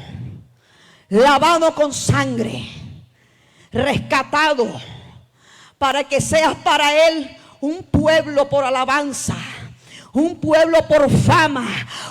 lavado con sangre, rescatado, para que seas para él un pueblo por alabanza, un pueblo por fama,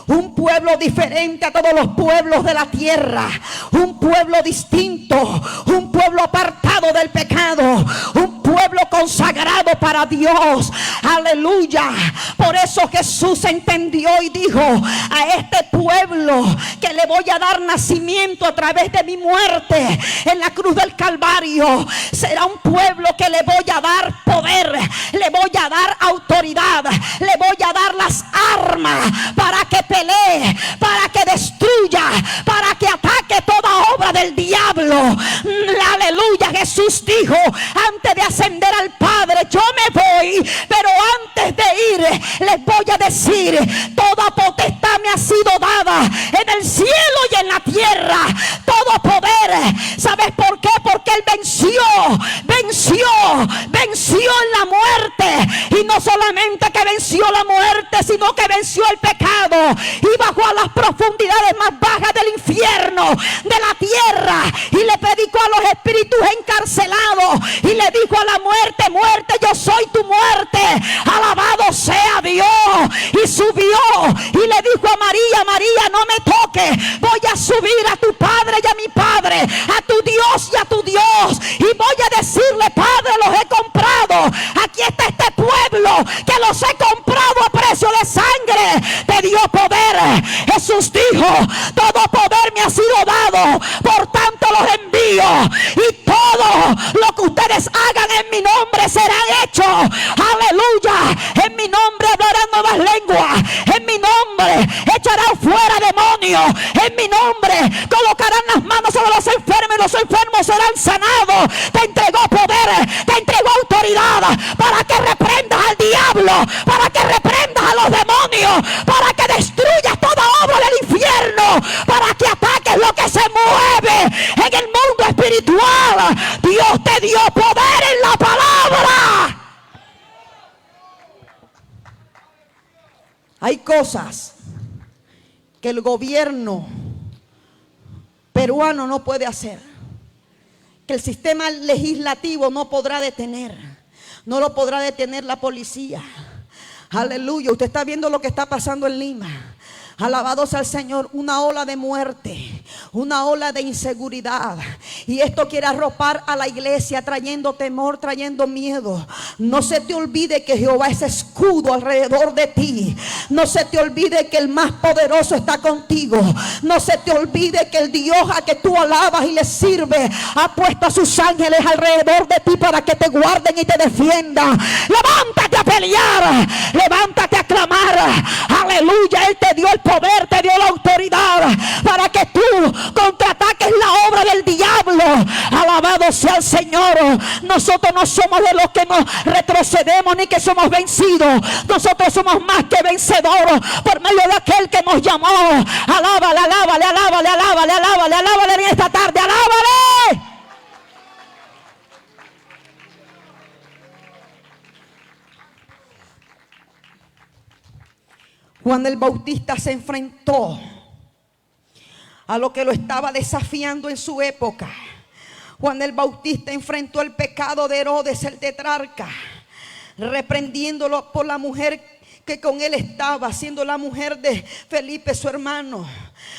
un pueblo diferente a todos los pueblos de la tierra, un pueblo distinto, un pueblo apartado del pecado, un pueblo consagrado para Dios. Aleluya. Por eso Jesús entendió y dijo: a este pueblo que le voy a dar nacimiento a través de mi muerte en la cruz del Calvario, será un pueblo que le voy a dar poder, le voy a dar autoridad, le voy a dar las armas para que pelee, para que destruya, para que ataque toda obra del diablo. Aleluya. Jesús dijo antes de ascender al Padre: yo me voy, pero antes de ir les voy a decir, toda potestad me ha sido dada en el cielo y en la tierra, todo poder. ¿Sabes por qué? Porque él venció en la muerte, y no solamente que venció la muerte, sino que venció el pecado y bajó a las profundidades más bajas del infierno, de la tierra, y le predicó a los espíritus encarcelados y le dijo a la muerte: muerte, yo soy tu muerte, alabado sea Dios. Y subió y le dijo a María: María, no me toques, voy a subir a tu Padre y a mi Padre, a tu Dios y a tu Dios. lo que ustedes hagan en mi nombre será hecho. Aleluya. En mi nombre hablarán nuevas lenguas. En mi nombre echarán fuera demonios. En mi nombre colocarán las manos sobre los enfermos y los enfermos serán sanados. Te entregó poder, te entregó autoridad para que reprendas al diablo, para que reprendas a los demonios, para que destruyas toda obra del infierno, para que ataques lo que se mueve en el mundo espiritual. Dios te dio poder en la palabra. Hay cosas que el gobierno peruano no puede hacer, que el sistema legislativo no podrá detener, no lo podrá detener la policía. Aleluya. Usted está viendo lo que está pasando en Lima. Alabado sea el Señor. Una ola de muerte, una ola de inseguridad, y esto quiere arropar a la iglesia, trayendo temor, trayendo miedo. No se te olvide que Jehová es escudo alrededor de ti. No se te olvide que el más poderoso está contigo. No se te olvide que el Dios a que tú alabas y le sirves ha puesto a sus ángeles alrededor de ti para que te guarden y te defiendan. Levántate a pelear, levántate a clamar. Aleluya. Él te dio el poder, te dio la autoridad para que tú contraataques la obra del diablo. Alabado sea el Señor. Nosotros no somos de los que nos retrocedemos ni que somos vencidos. Nosotros somos más que vencedores por medio de aquel que nos llamó. Alábale, alábale, alábale, alábale, alábale, alábale en esta tarde, alábale. Juan el Bautista se enfrentó a lo que lo estaba desafiando en su época. Juan el Bautista enfrentó el pecado de Herodes el tetrarca, reprendiéndolo por la mujer que con él estaba, siendo la mujer de Felipe su hermano.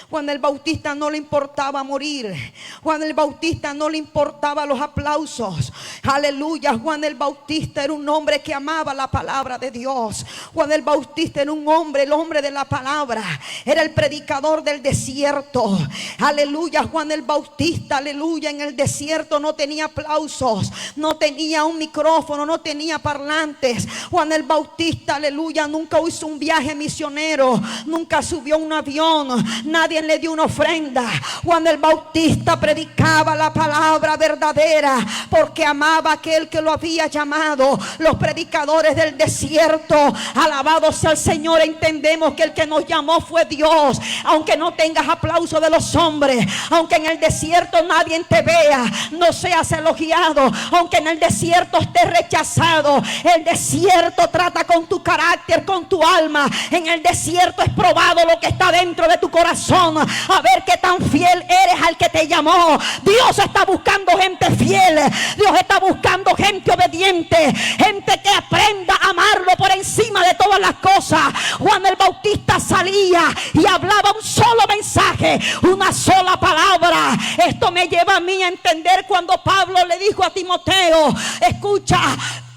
Juan el Bautista no le importaba morir. Juan el Bautista no le importaba los aplausos. Aleluya. Juan el Bautista era un hombre que amaba la palabra de Dios. Juan el Bautista era un hombre, el hombre de la palabra. Era el predicador del desierto. Aleluya. Juan el Bautista, aleluya, en el desierto no tenía aplausos, no tenía un micrófono, no tenía parlantes. Juan el Bautista, aleluya, nunca hizo un viaje misionero, nunca subió a un avión, nadie le dio una ofrenda. Juan el Bautista predicaba la palabra verdadera porque amaba a aquel que lo había llamado. Los predicadores del desierto, alabado sea el Señor, entendemos que el que nos llamó fue Dios. Aunque no tengas aplauso de los hombres, aunque en el desierto nadie te vea, no seas elogiado, aunque en el desierto estés rechazado, el desierto trata con tu carácter, con tu alma. En el desierto es probado lo que está dentro de tu corazón, a ver qué tan fiel eres al que te llamó. Dios está buscando gente fiel. Dios está buscando gente obediente, gente que aprenda a amarlo por encima de todas las cosas. Juan el Bautista salía y hablaba un solo mensaje, una sola palabra. Esto me lleva a mí a entender cuando Pablo le dijo a Timoteo: escucha,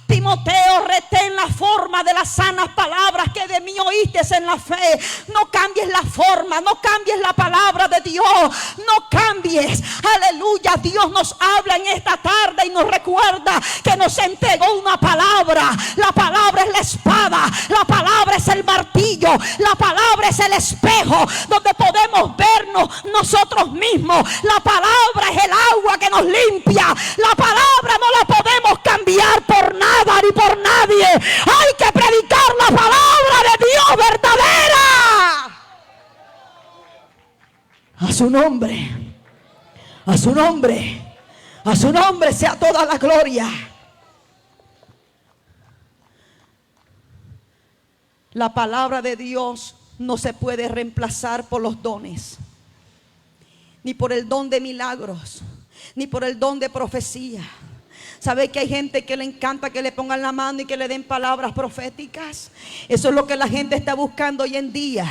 Timoteo, retén la forma de las sanas palabras que de mí oíste en la fe. No cambies la forma, no cambies la palabra de Dios, no cambies. Aleluya. Dios nos habla en esta tarde y nos recuerda que nos entregó una palabra. La palabra es la espada, la palabra es el martillo, la palabra es el espejo donde podemos vernos nosotros mismos. La palabra es el agua que nos limpia. La palabra no la podemos cambiar por nada ni por nadie. Hay que predicar la palabra de Dios verdadera. A su nombre, a su nombre, a su nombre sea toda la gloria. La palabra de Dios no se puede reemplazar por los dones, ni por el don de milagros, ni por el don de profecía. ¿Sabe que hay gente que le encanta que le pongan la mano y que le den palabras proféticas? Eso es lo que la gente está buscando hoy en día.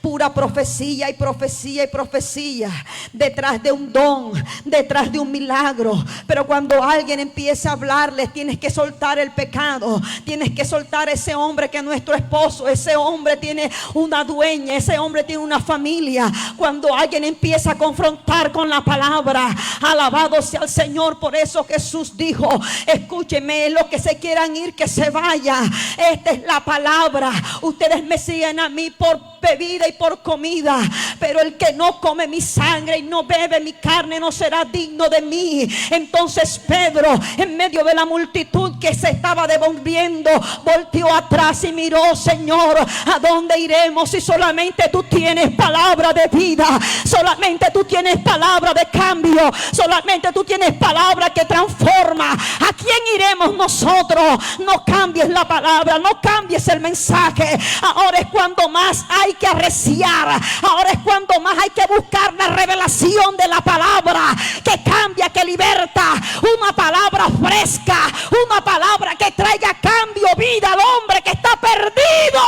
Pura profecía y profecía y profecía. Detrás de un don, detrás de un milagro. Pero cuando alguien empieza a hablarles, tienes que soltar el pecado. Tienes que soltar ese hombre que es nuestro esposo. Ese hombre tiene una dueña. Ese hombre tiene una familia. Cuando alguien empieza a confrontar con la palabra, alabado sea el Señor. Por eso Jesús dijo: escúcheme, los que se quieran ir, que se vaya. Esta es la palabra. Ustedes me siguen a mí por bebida y por comida, pero el que no come mi sangre y no bebe mi carne no será digno de mí. Entonces Pedro, en medio de la multitud que se estaba devolviendo, volteó atrás y miró: Señor, ¿a dónde iremos si solamente tú tienes palabra de vida? Solamente tú tienes palabra de cambio. Solamente tú tienes palabra que transforma. ¿A quién iremos nosotros? No cambies la palabra, no cambies el mensaje. Ahora es cuando más hay que arreciar. Ahora es cuando más hay que buscar la revelación de la palabra que cambia, que liberta. Una palabra fresca, una palabra que traiga cambio, vida al hombre que está perdido.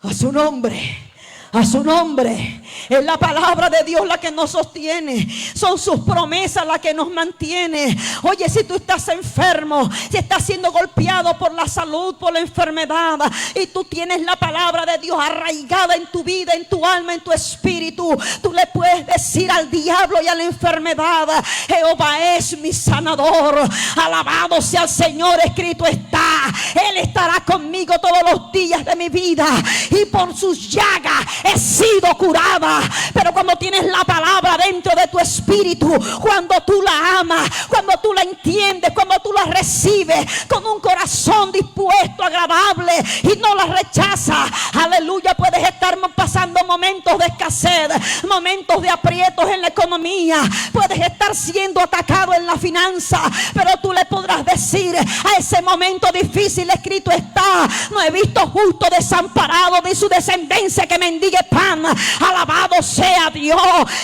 A su nombre. A su nombre. Es la palabra de Dios la que nos sostiene. Son sus promesas las que nos mantiene. Oye, si tú estás enfermo, si estás siendo golpeado por la salud, por la enfermedad, y tú tienes la palabra de Dios arraigada en tu vida, en tu alma, en tu espíritu, tú le puedes decir al diablo y a la enfermedad: Jehová es mi sanador. Alabado sea el Señor. Escrito está: Él estará conmigo todos los días de mi vida, y por sus llagas he sido curada. Pero cuando tienes la palabra dentro de tu espíritu, cuando tú la amas, cuando tú la entiendes, cuando tú la recibes con un corazón dispuesto, agradable, y no la rechazas, aleluya, puedes estar pasando momentos de escasez, momentos de aprietos en la economía, puedes estar siendo atacado en la finanza, pero tú le podrás decir a ese momento difícil: escrito está: no he visto justo desamparado ni su descendencia que mendigue pan. Alabado sea Dios.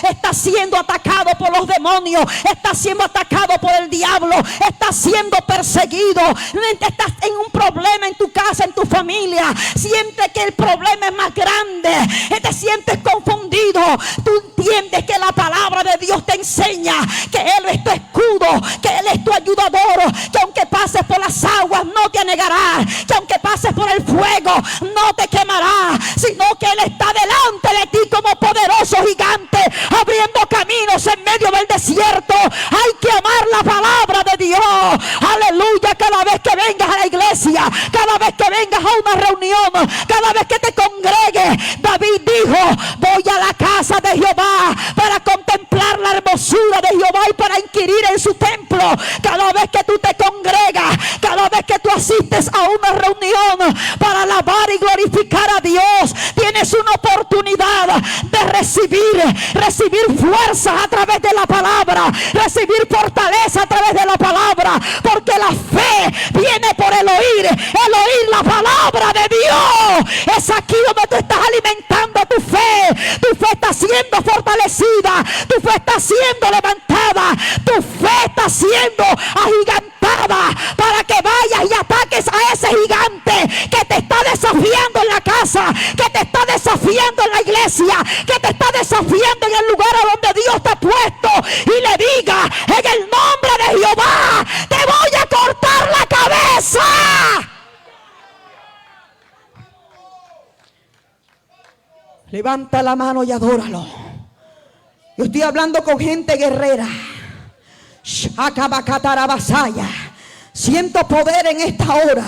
Está siendo atacado por los demonios, está siendo atacado por el diablo, está siendo perseguido. Estás en un problema en tu casa, en tu familia, sientes que el problema es más grande, te sientes confundido. Tú entiendes que la palabra de Dios te enseña que Él es tu escudo, que Él es tu ayudador, que aunque pases por las aguas no te anegará, que aunque pases por el fuego no te quemará, sino que Él está delante de ti como poderoso gigante, abriendo caminos en medio del desierto. Hay que amar la palabra de Dios. Aleluya. Cada vez que vengas a la iglesia, cada vez que vengas a una reunión, cada vez que te congregues, David dijo: voy a la casa de Jehová para contemplar la hermosura de Jehová y para inquirir en su templo. Cada vez que tú te congregas, cada vez que tú asistes a una reunión para alabar y glorificar a Dios, tienes una oportunidad de recibir fuerza a través de la palabra, recibir fortaleza a través de la palabra, porque la fe viene por el oír la palabra de Dios. Es aquí donde tú estás alimentando tu fe está siendo fortalecida, tu fe está siendo levantada, tu fe está siendo agigantada para que vayas y ataques a ese gigante que te está desafiando en la casa, que te está desafiando en la iglesia, que te está desafiando en el lugar a donde Dios te ha puesto, y le diga: en el nombre de Jehová te voy a cortar la cabeza. Levanta la mano y adóralo. Yo estoy hablando con gente guerrera. Siento poder en esta hora.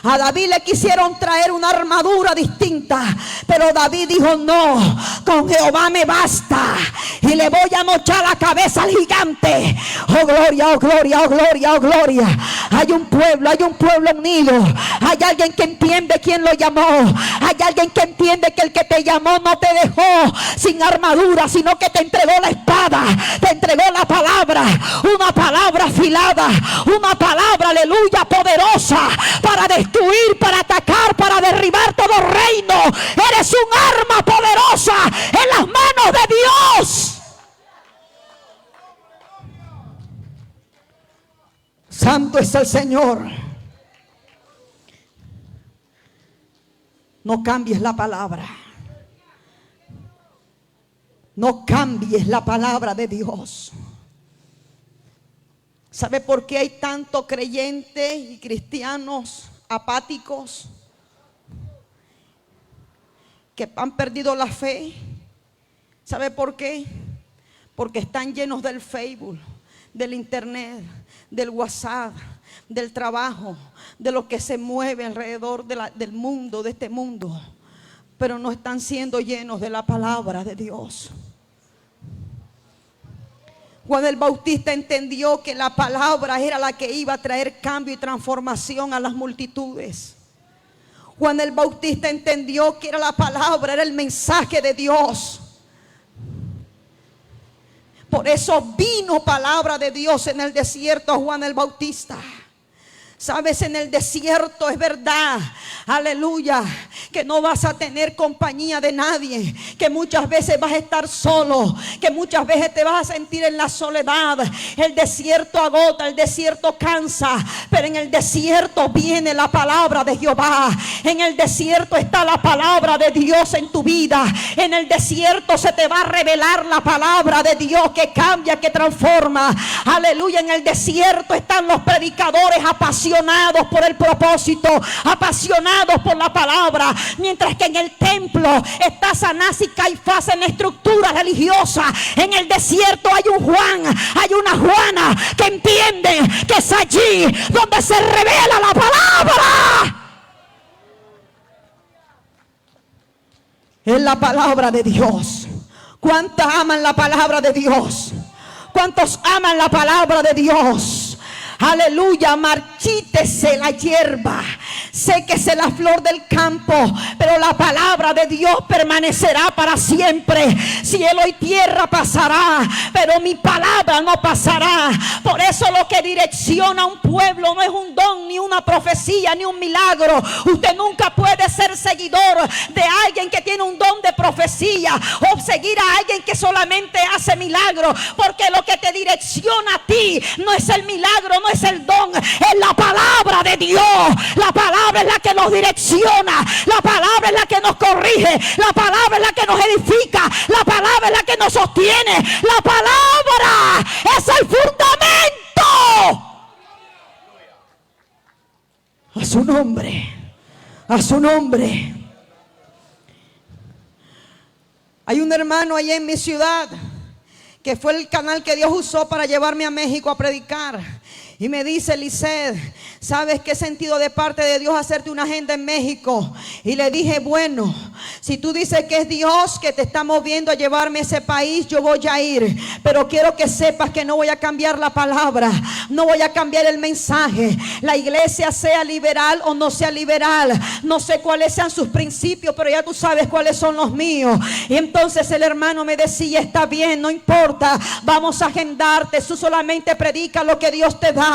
A David le quisieron traer una armadura distinta, pero David dijo: no, con Jehová me basta, y le voy a mochar la cabeza al gigante. Oh gloria, oh gloria, oh gloria, oh gloria. Hay un pueblo unido. Hay alguien que entiende quién lo llamó. Hay alguien que entiende que el que te llamó no te dejó sin armadura, sino que te entregó la espada, te entregó la palabra, una palabra afilada, una palabra, aleluya, poderosa para destruir, para atacar, para derribar todo reino. Eres un arma poderosa en las manos Santo es el Señor. No cambies la palabra. No cambies la palabra de Dios. ¿Sabe por qué hay tanto creyentes y cristianos apáticos que han perdido la fe? ¿Sabe por qué? Porque están llenos del Facebook, del internet, del WhatsApp, del trabajo, de lo que se mueve alrededor del mundo, de este mundo, pero no están siendo llenos de la palabra de Dios. Juan el Bautista entendió que la palabra era la que iba a traer cambio y transformación a las multitudes. Juan el Bautista entendió que era la palabra, era el mensaje de Dios. Por eso vino palabra de Dios en el desierto a Juan el Bautista. Sabes, en el desierto es verdad, aleluya, que no vas a tener compañía de nadie, que muchas veces vas a estar solo, que muchas veces te vas a sentir en la soledad. El desierto agota, el desierto cansa, pero en el desierto viene la palabra de Jehová. En el desierto está la palabra de Dios en tu vida. En el desierto se te va a revelar la palabra de Dios que cambia, que transforma. Aleluya, en el desierto están los predicadores apasionados por el propósito, apasionados por la palabra, mientras que en el templo está Anás y Caifás en estructura religiosa. En el desierto hay un Juan, hay una Juana que entiende que es allí donde se revela la palabra. Es la palabra de Dios. ¿Cuántos aman la palabra de Dios? ¿Cuántos aman la palabra de Dios? Aleluya, marchítese la hierba, séquese la flor del campo, pero la palabra de Dios permanecerá para siempre. Cielo y tierra pasará, pero mi palabra no pasará. Por eso lo que direcciona a un pueblo no es un don, ni una profecía, ni un milagro. Usted nunca puede ser seguidor de alguien que tiene un don de profecía o seguir a alguien que solamente hace milagros, porque lo que te direcciona a ti no es el milagro, no es el don, es la palabra de Dios. La palabra es la que nos direcciona, la palabra es la que nos corrige, la palabra es la que nos edifica, la palabra es la que nos sostiene. La palabra es el fundamento. A su nombre, a su nombre. Hay un hermano allá en mi ciudad que fue el canal que Dios usó para llevarme a México a predicar. Y me dice: Lisset, ¿sabes qué sentido de parte de Dios hacerte una agenda en México? Y le dije: bueno, si tú dices que es Dios que te está moviendo a llevarme a ese país, yo voy a ir. Pero quiero que sepas que no voy a cambiar la palabra, no voy a cambiar el mensaje. La iglesia sea liberal o no sea liberal, no sé cuáles sean sus principios, pero ya tú sabes cuáles son los míos. Y entonces el hermano me decía: está bien, no importa, vamos a agendarte, tú solamente predica lo que Dios te da.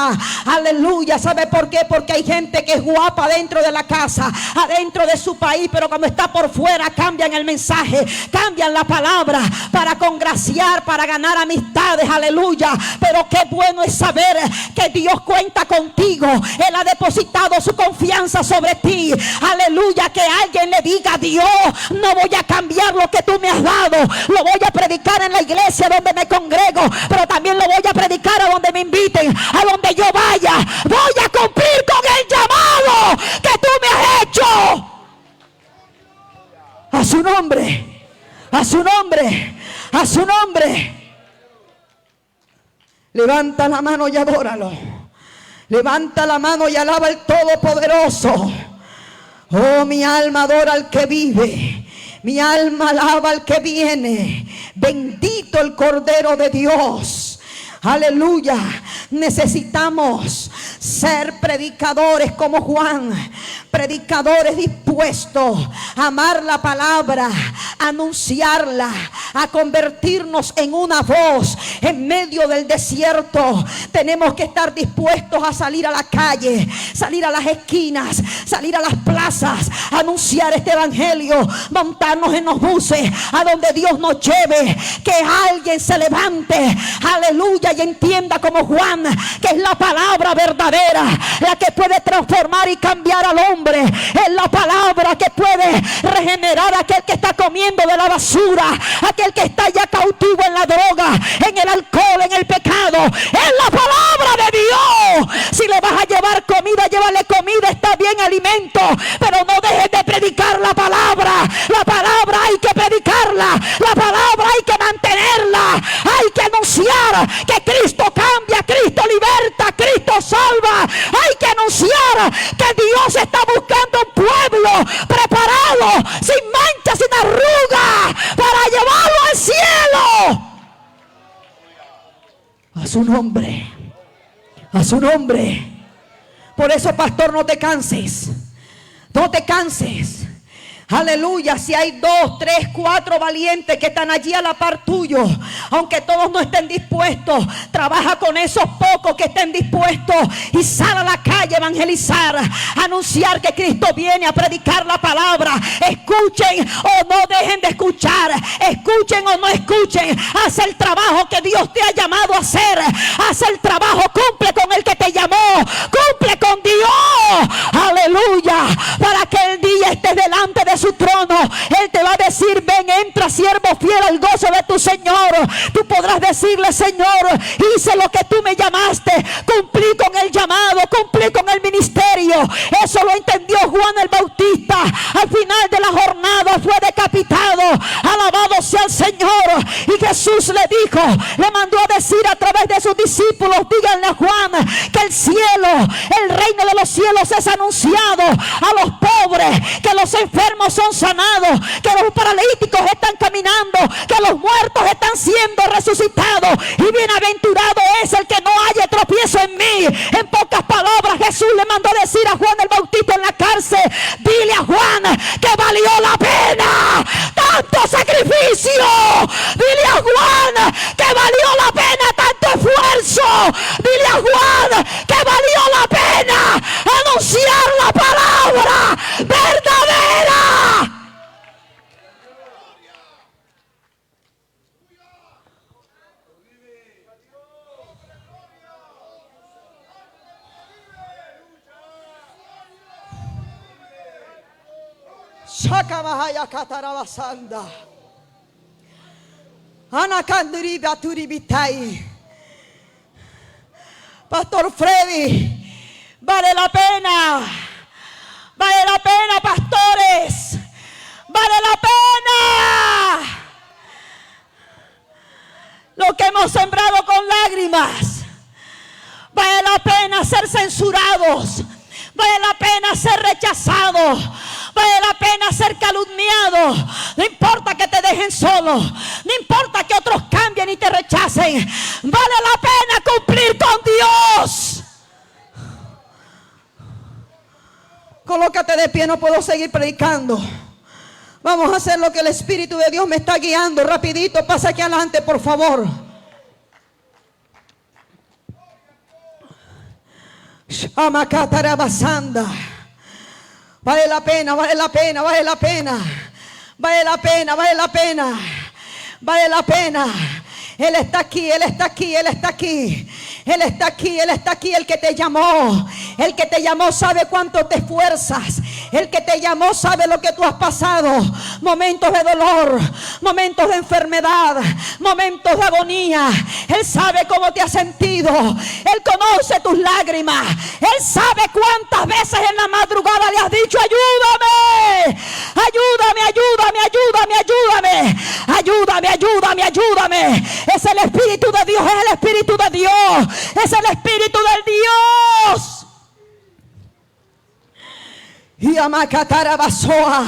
Aleluya. ¿Sabe por qué? Porque hay gente que es guapa dentro de la casa, adentro de su país, pero cuando está por fuera cambian el mensaje, cambian la palabra para congraciar, para ganar amistades. Aleluya. Pero qué bueno es saber que Dios cuenta contigo. Él ha depositado su confianza sobre ti. Aleluya. Que alguien le diga: Dios, no voy a cambiar lo que tú me has dado, lo voy a predicar en la iglesia donde me congrego, pero también lo voy a predicar a donde me inviten, a donde yo vaya, voy a cumplir con el llamado que tú me has hecho. A su nombre, a su nombre, a su nombre. Levanta la mano y adóralo. Levanta la mano y alaba al Todopoderoso. Oh, mi alma adora al que vive, mi alma alaba al que viene. Bendito el Cordero de Dios. Aleluya. Necesitamos ser predicadores como Juan, predicadores dispuestos a amar la palabra, a anunciarla, a convertirnos en una voz en medio del desierto. Tenemos que estar dispuestos a salir a la calle, salir a las esquinas, salir a las plazas, a anunciar este evangelio, montarnos en los buses a donde Dios nos lleve, que alguien se levante, aleluya, y entienda como Juan que es la palabra verdadera, la que puede transformar y cambiar al hombre. Es la palabra que puede regenerar a aquel que está comiendo de la basura, aquel que está ya cautivo en la droga, en el alcohol, en el pecado. Es la palabra de Dios. Si le vas a llevar comida, llévale comida, está bien, alimento, pero no dejes de predicar la palabra. La palabra hay que predicarla, la palabra hay que mantenerla, hay que anunciar que Cristo cambia, Cristo liberta, Cristo salva. Hay que anunciar que Dios está buscando un pueblo preparado, sin mancha, sin arruga, para llevarlo al cielo. A su nombre, a su nombre. Por eso, pastor, no te canses, no te canses. Aleluya, si hay 2, 3, 4 valientes que están allí a la par tuyo, aunque todos no estén dispuestos, trabaja con esos pocos que estén dispuestos y sal a la calle a evangelizar, a anunciar que Cristo viene, a predicar la palabra. Escuchen o no dejen de escuchar, escuchen o no escuchen, haz el trabajo que Dios te ha llamado a hacer, haz el trabajo, cumple con el que te llamó, cumple con Dios, aleluya, para que el día estés delante de su trono. Él te va a decir: ven, entra, siervo fiel al gozo de tu Señor. Tú podrás decirle: Señor, hice lo que tú me llamaste, cumplí con el llamado, cumplí con el ministerio. Eso lo entendió Juan el Bautista. Al final de la jornada fue decapitado. Alabado sea el Señor. Y Jesús le dijo, le mandó a decir a través de sus discípulos: díganle a Juan que el cielo, el reino de los cielos es anunciado a los pobres, que los enfermos son sanados, que los paralíticos están caminando, que los muertos están siendo resucitados, y bienaventurado es el que no haya tropiezo en mí. En pocas palabras, Jesús le mandó a decir a Juan el Bautista en la cárcel: dile a Juan que valió la pena tanto sacrificio, dile a Juan que valió la pena tanto esfuerzo, dile a Juan que valió la pena anunciar la palabra verdadera. Shakabahaya katarabasanda. Anakanduri baturi bitai. Pastor Freddy, vale la pena. Vale la pena, pastores. Vale la pena. Lo que hemos sembrado con lágrimas. Vale la pena ser censurados. Vale la pena ser rechazados. Vale la pena ser calumniados. No importa que te dejen solo. No importa que otros cambien y te rechacen. Vale la pena cumplir con Dios. Colócate de pie, no puedo seguir predicando. Vamos a hacer lo que el Espíritu de Dios me está guiando. Rapidito, pasa aquí adelante, por favor. Shamacatarabasanda. Vale la pena, vale la pena, vale la pena. Vale la pena, vale la pena. Vale la pena. Él está aquí, Él está aquí, Él está aquí. Él está aquí, Él está aquí, el que te llamó. El que te llamó sabe cuánto te esfuerzas. El que te llamó sabe lo que tú has pasado. Momentos de dolor, momentos de enfermedad, momentos de agonía. Él sabe cómo te has sentido. Él conoce tus lágrimas. Él sabe cuántas veces en la madrugada le has dicho: ayúdame, ayúdame, ayúdame, ayúdame, ayúdame, ayúdame, ayúdame, ayúdame. Es el Espíritu de Dios, es el Espíritu de Dios, es el Espíritu del Dios. Y Amacatarabasoa.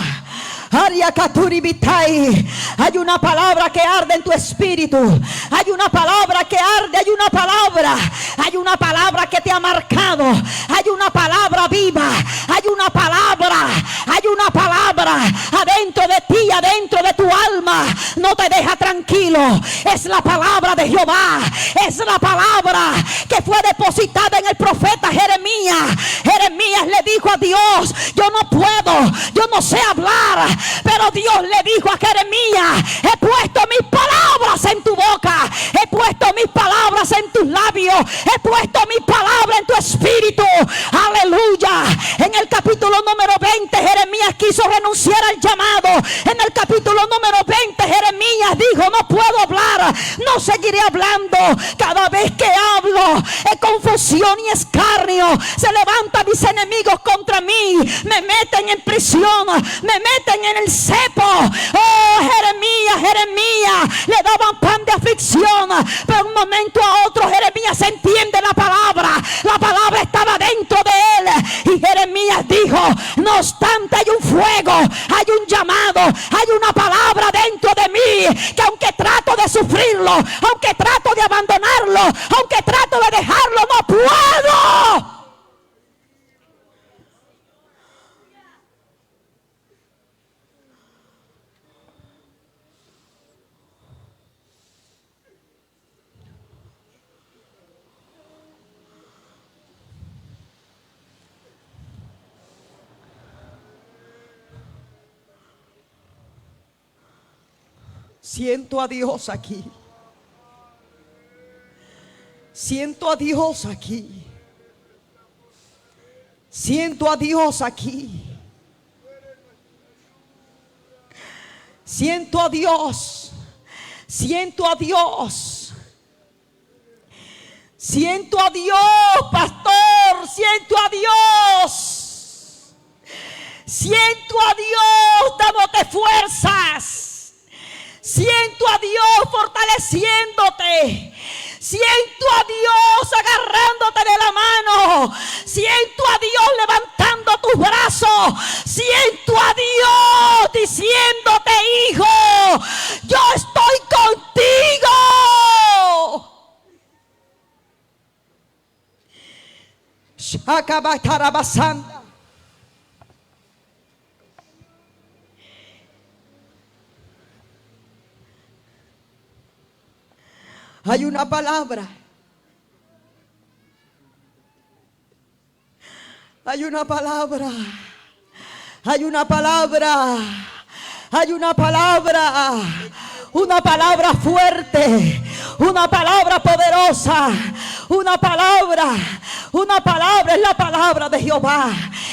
Hay una palabra que arde en tu espíritu. Hay una palabra que arde. Hay una palabra. Hay una palabra que te ha marcado. Hay una palabra viva. Hay una palabra. Hay una palabra adentro de ti, adentro de tu alma. No te deja tranquilo. Es la palabra de Jehová. Es la palabra que fue depositada en el profeta Jeremías. Jeremías le dijo a Dios: yo no puedo, yo no sé hablar. Pero Dios le dijo a Jeremías: he puesto mis palabras en tu boca, he puesto mis palabras en tus labios, he puesto mis palabras en tu espíritu. Aleluya. En el capítulo número 20 Jeremías quiso renunciar al llamado. En el capítulo número 20 Jeremías dijo: no puedo hablar, no seguiré hablando. Cada vez que hablo es confusión y escarnio. Se levantan mis enemigos contra mí, me meten en prisión, me meten en el cepo. Oh, Jeremías, Jeremías, le daban pan de aflicción, pero de un momento a otro Jeremías entiende la palabra estaba dentro de él. Y Jeremías dijo: no obstante, hay un fuego, hay un llamado, hay una palabra dentro de mí, que aunque trato de sufrirlo, aunque trato de abandonarlo, aunque trato de dejarlo, no puedo. Siento a Dios aquí. Siento a Dios aquí. Siento a Dios aquí. Siento a Dios. Siento a Dios. Siento a Dios, pastor. Siento a Dios. Siento a Dios dándote fuerzas. Siento a Dios fortaleciéndote. Siento a Dios agarrándote de la mano. Siento a Dios levantando tus brazos. Siento a Dios diciéndote: hijo, yo estoy contigo. Shakabatarabasanda. Hay una palabra. Hay una palabra. Hay una palabra. Hay una palabra. Una palabra fuerte. Una palabra poderosa. Una palabra. Una palabra es la palabra de Jehová.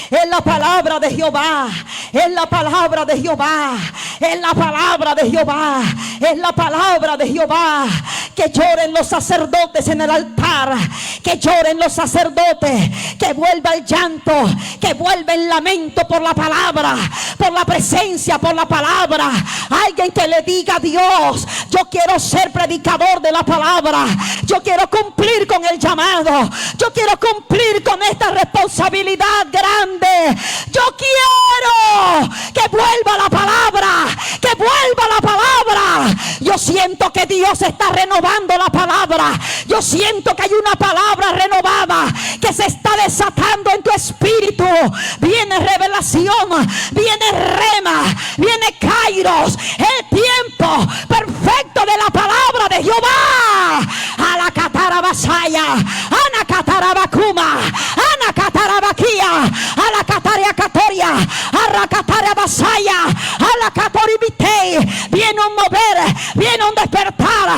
Es la palabra de Jehová. Es la palabra de Jehová. Es la palabra de Jehová. Es la palabra de Jehová. Que lloren los sacerdotes en el altar. Que lloren los sacerdotes. Que vuelva el llanto. Que vuelva el lamento por la palabra. Por la presencia, por la palabra. Alguien que le diga a Dios: yo quiero ser predicador de la palabra. Yo quiero cumplir con el llamado. Yo quiero cumplir con esta responsabilidad grande. Yo quiero que vuelva la palabra. Que vuelva la palabra. Yo siento que Dios está renovando la palabra. Yo siento que hay una palabra renovada que se está desatando en tu espíritu. Viene revelación, viene rema, viene kairos, el tiempo perfecto de la palabra de Jehová. A la catarabasaya, ana catarabacuma, ana catarabaquia, a la catariacatoria, a la catarabasaya, a la catoribite. Viene un mover, viene un despertar a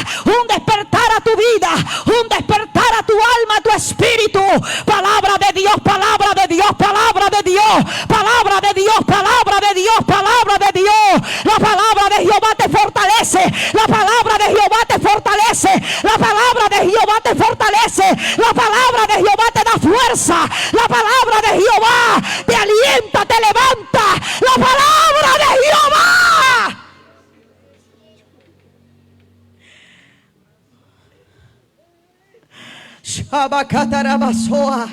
tu vida, un despertar a tu alma, a tu espíritu. Palabra de Dios, palabra de Dios, palabra de Dios, palabra de Dios, palabra de Dios, palabra de Dios. La palabra de Jehová te fortalece. La palabra de Jehová te fortalece. La palabra de Jehová te fortalece. La palabra de Jehová te da fuerza. La palabra de Jehová te alienta, te levanta. La palabra de Jehová. Shabakatarabasoa.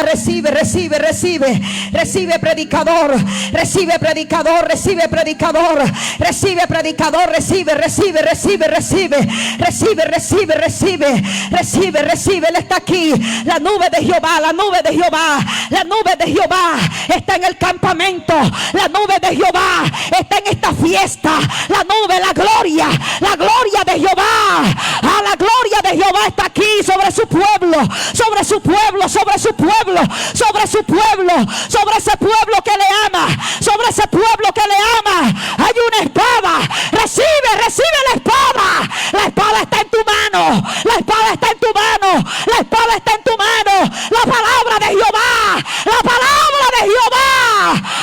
Recibe, recibe, recibe. Recibe predicador. Recibe predicador. Recibe predicador. Recibe predicador. Recibe, recibe, recibe, recibe. Recibe, recibe, recibe. Recibe, recibe. Él está aquí. La nube de Jehová. La nube de Jehová. La nube de Jehová está en el campamento. La nube de Jehová está en esta fiesta. La nube, la gloria de Jehová. La gloria de Jehová está aquí sobre su pueblo, sobre su pueblo, sobre su pueblo, sobre su pueblo, sobre ese pueblo que le ama, sobre ese pueblo que le ama. Hay una espada. Recibe, recibe la espada. La espada está en tu mano. La espada está en tu mano. La espada está en tu mano. La palabra de Jehová. La palabra de Jehová.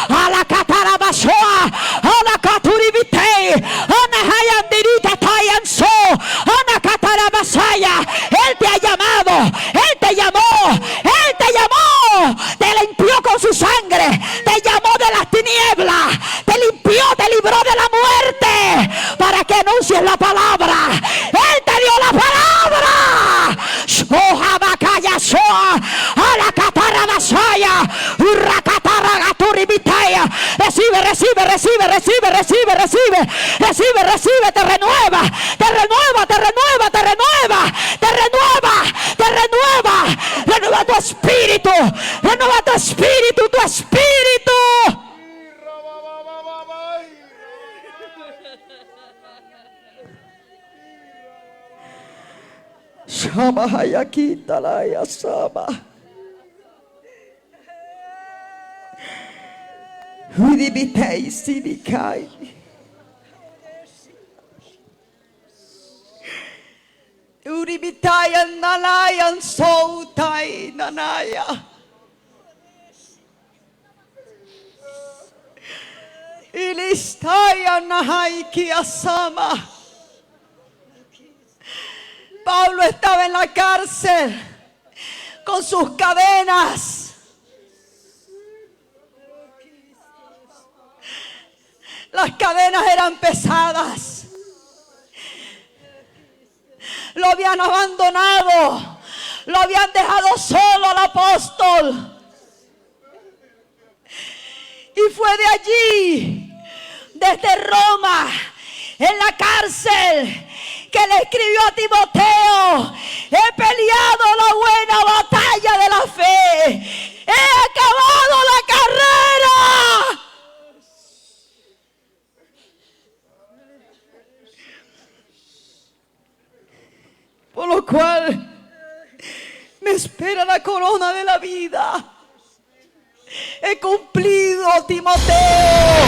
A la catarabasoa. A la caturibite. A la hayandirita tayanso. A la catarabasaya. Él te ha llamado. Él te llamó. Él te llamó. Te limpió con su sangre. Te llamó de las tinieblas. Te limpió, te libró de la muerte. Para que anuncies la palabra. Él te dio la palabra. Shohabakaya soa. A la catarabasaya. Urrakataragaturibitaya. Recibe, recibe, recibe, recibe, recibe, recibe. Recibe, recibe, te renueva. Te renueva, te renueva, te renueva. Te renueva, te renueva. Renueva tu espíritu. Renueva tu espíritu, tu espíritu. Shama hayakita la yasama. Udibitei sibikai. Uribitaya nalayan soutai nanaya. Ilistaya nahaiki asama. Pablo estaba en la cárcel con sus cadenas. Las cadenas eran pesadas. Lo habían abandonado. Lo habían dejado solo al apóstol. Y fue de allí, desde Roma, en la cárcel, que le escribió a Timoteo: he peleado la buena batalla de la fe. He acabado la carrera. Por lo cual me espera la corona de la vida. He cumplido, Timoteo.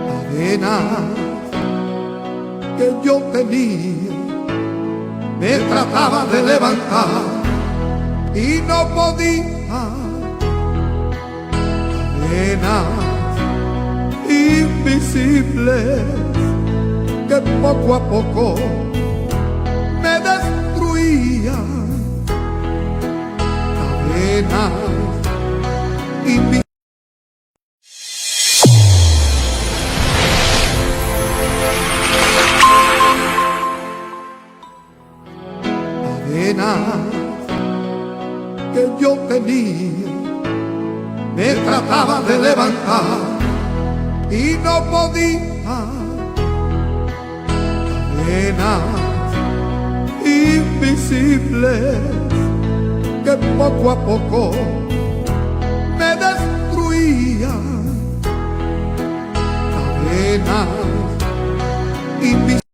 Cadenas que yo tenía me trataba de levantar y no podía. Cadenas invisibles que poco a poco me destruían. Cadenas invisibles. Que yo tenía me trataba de levantar y no podía. Cadenas invisibles que poco a poco me destruían. Cadenas invisibles.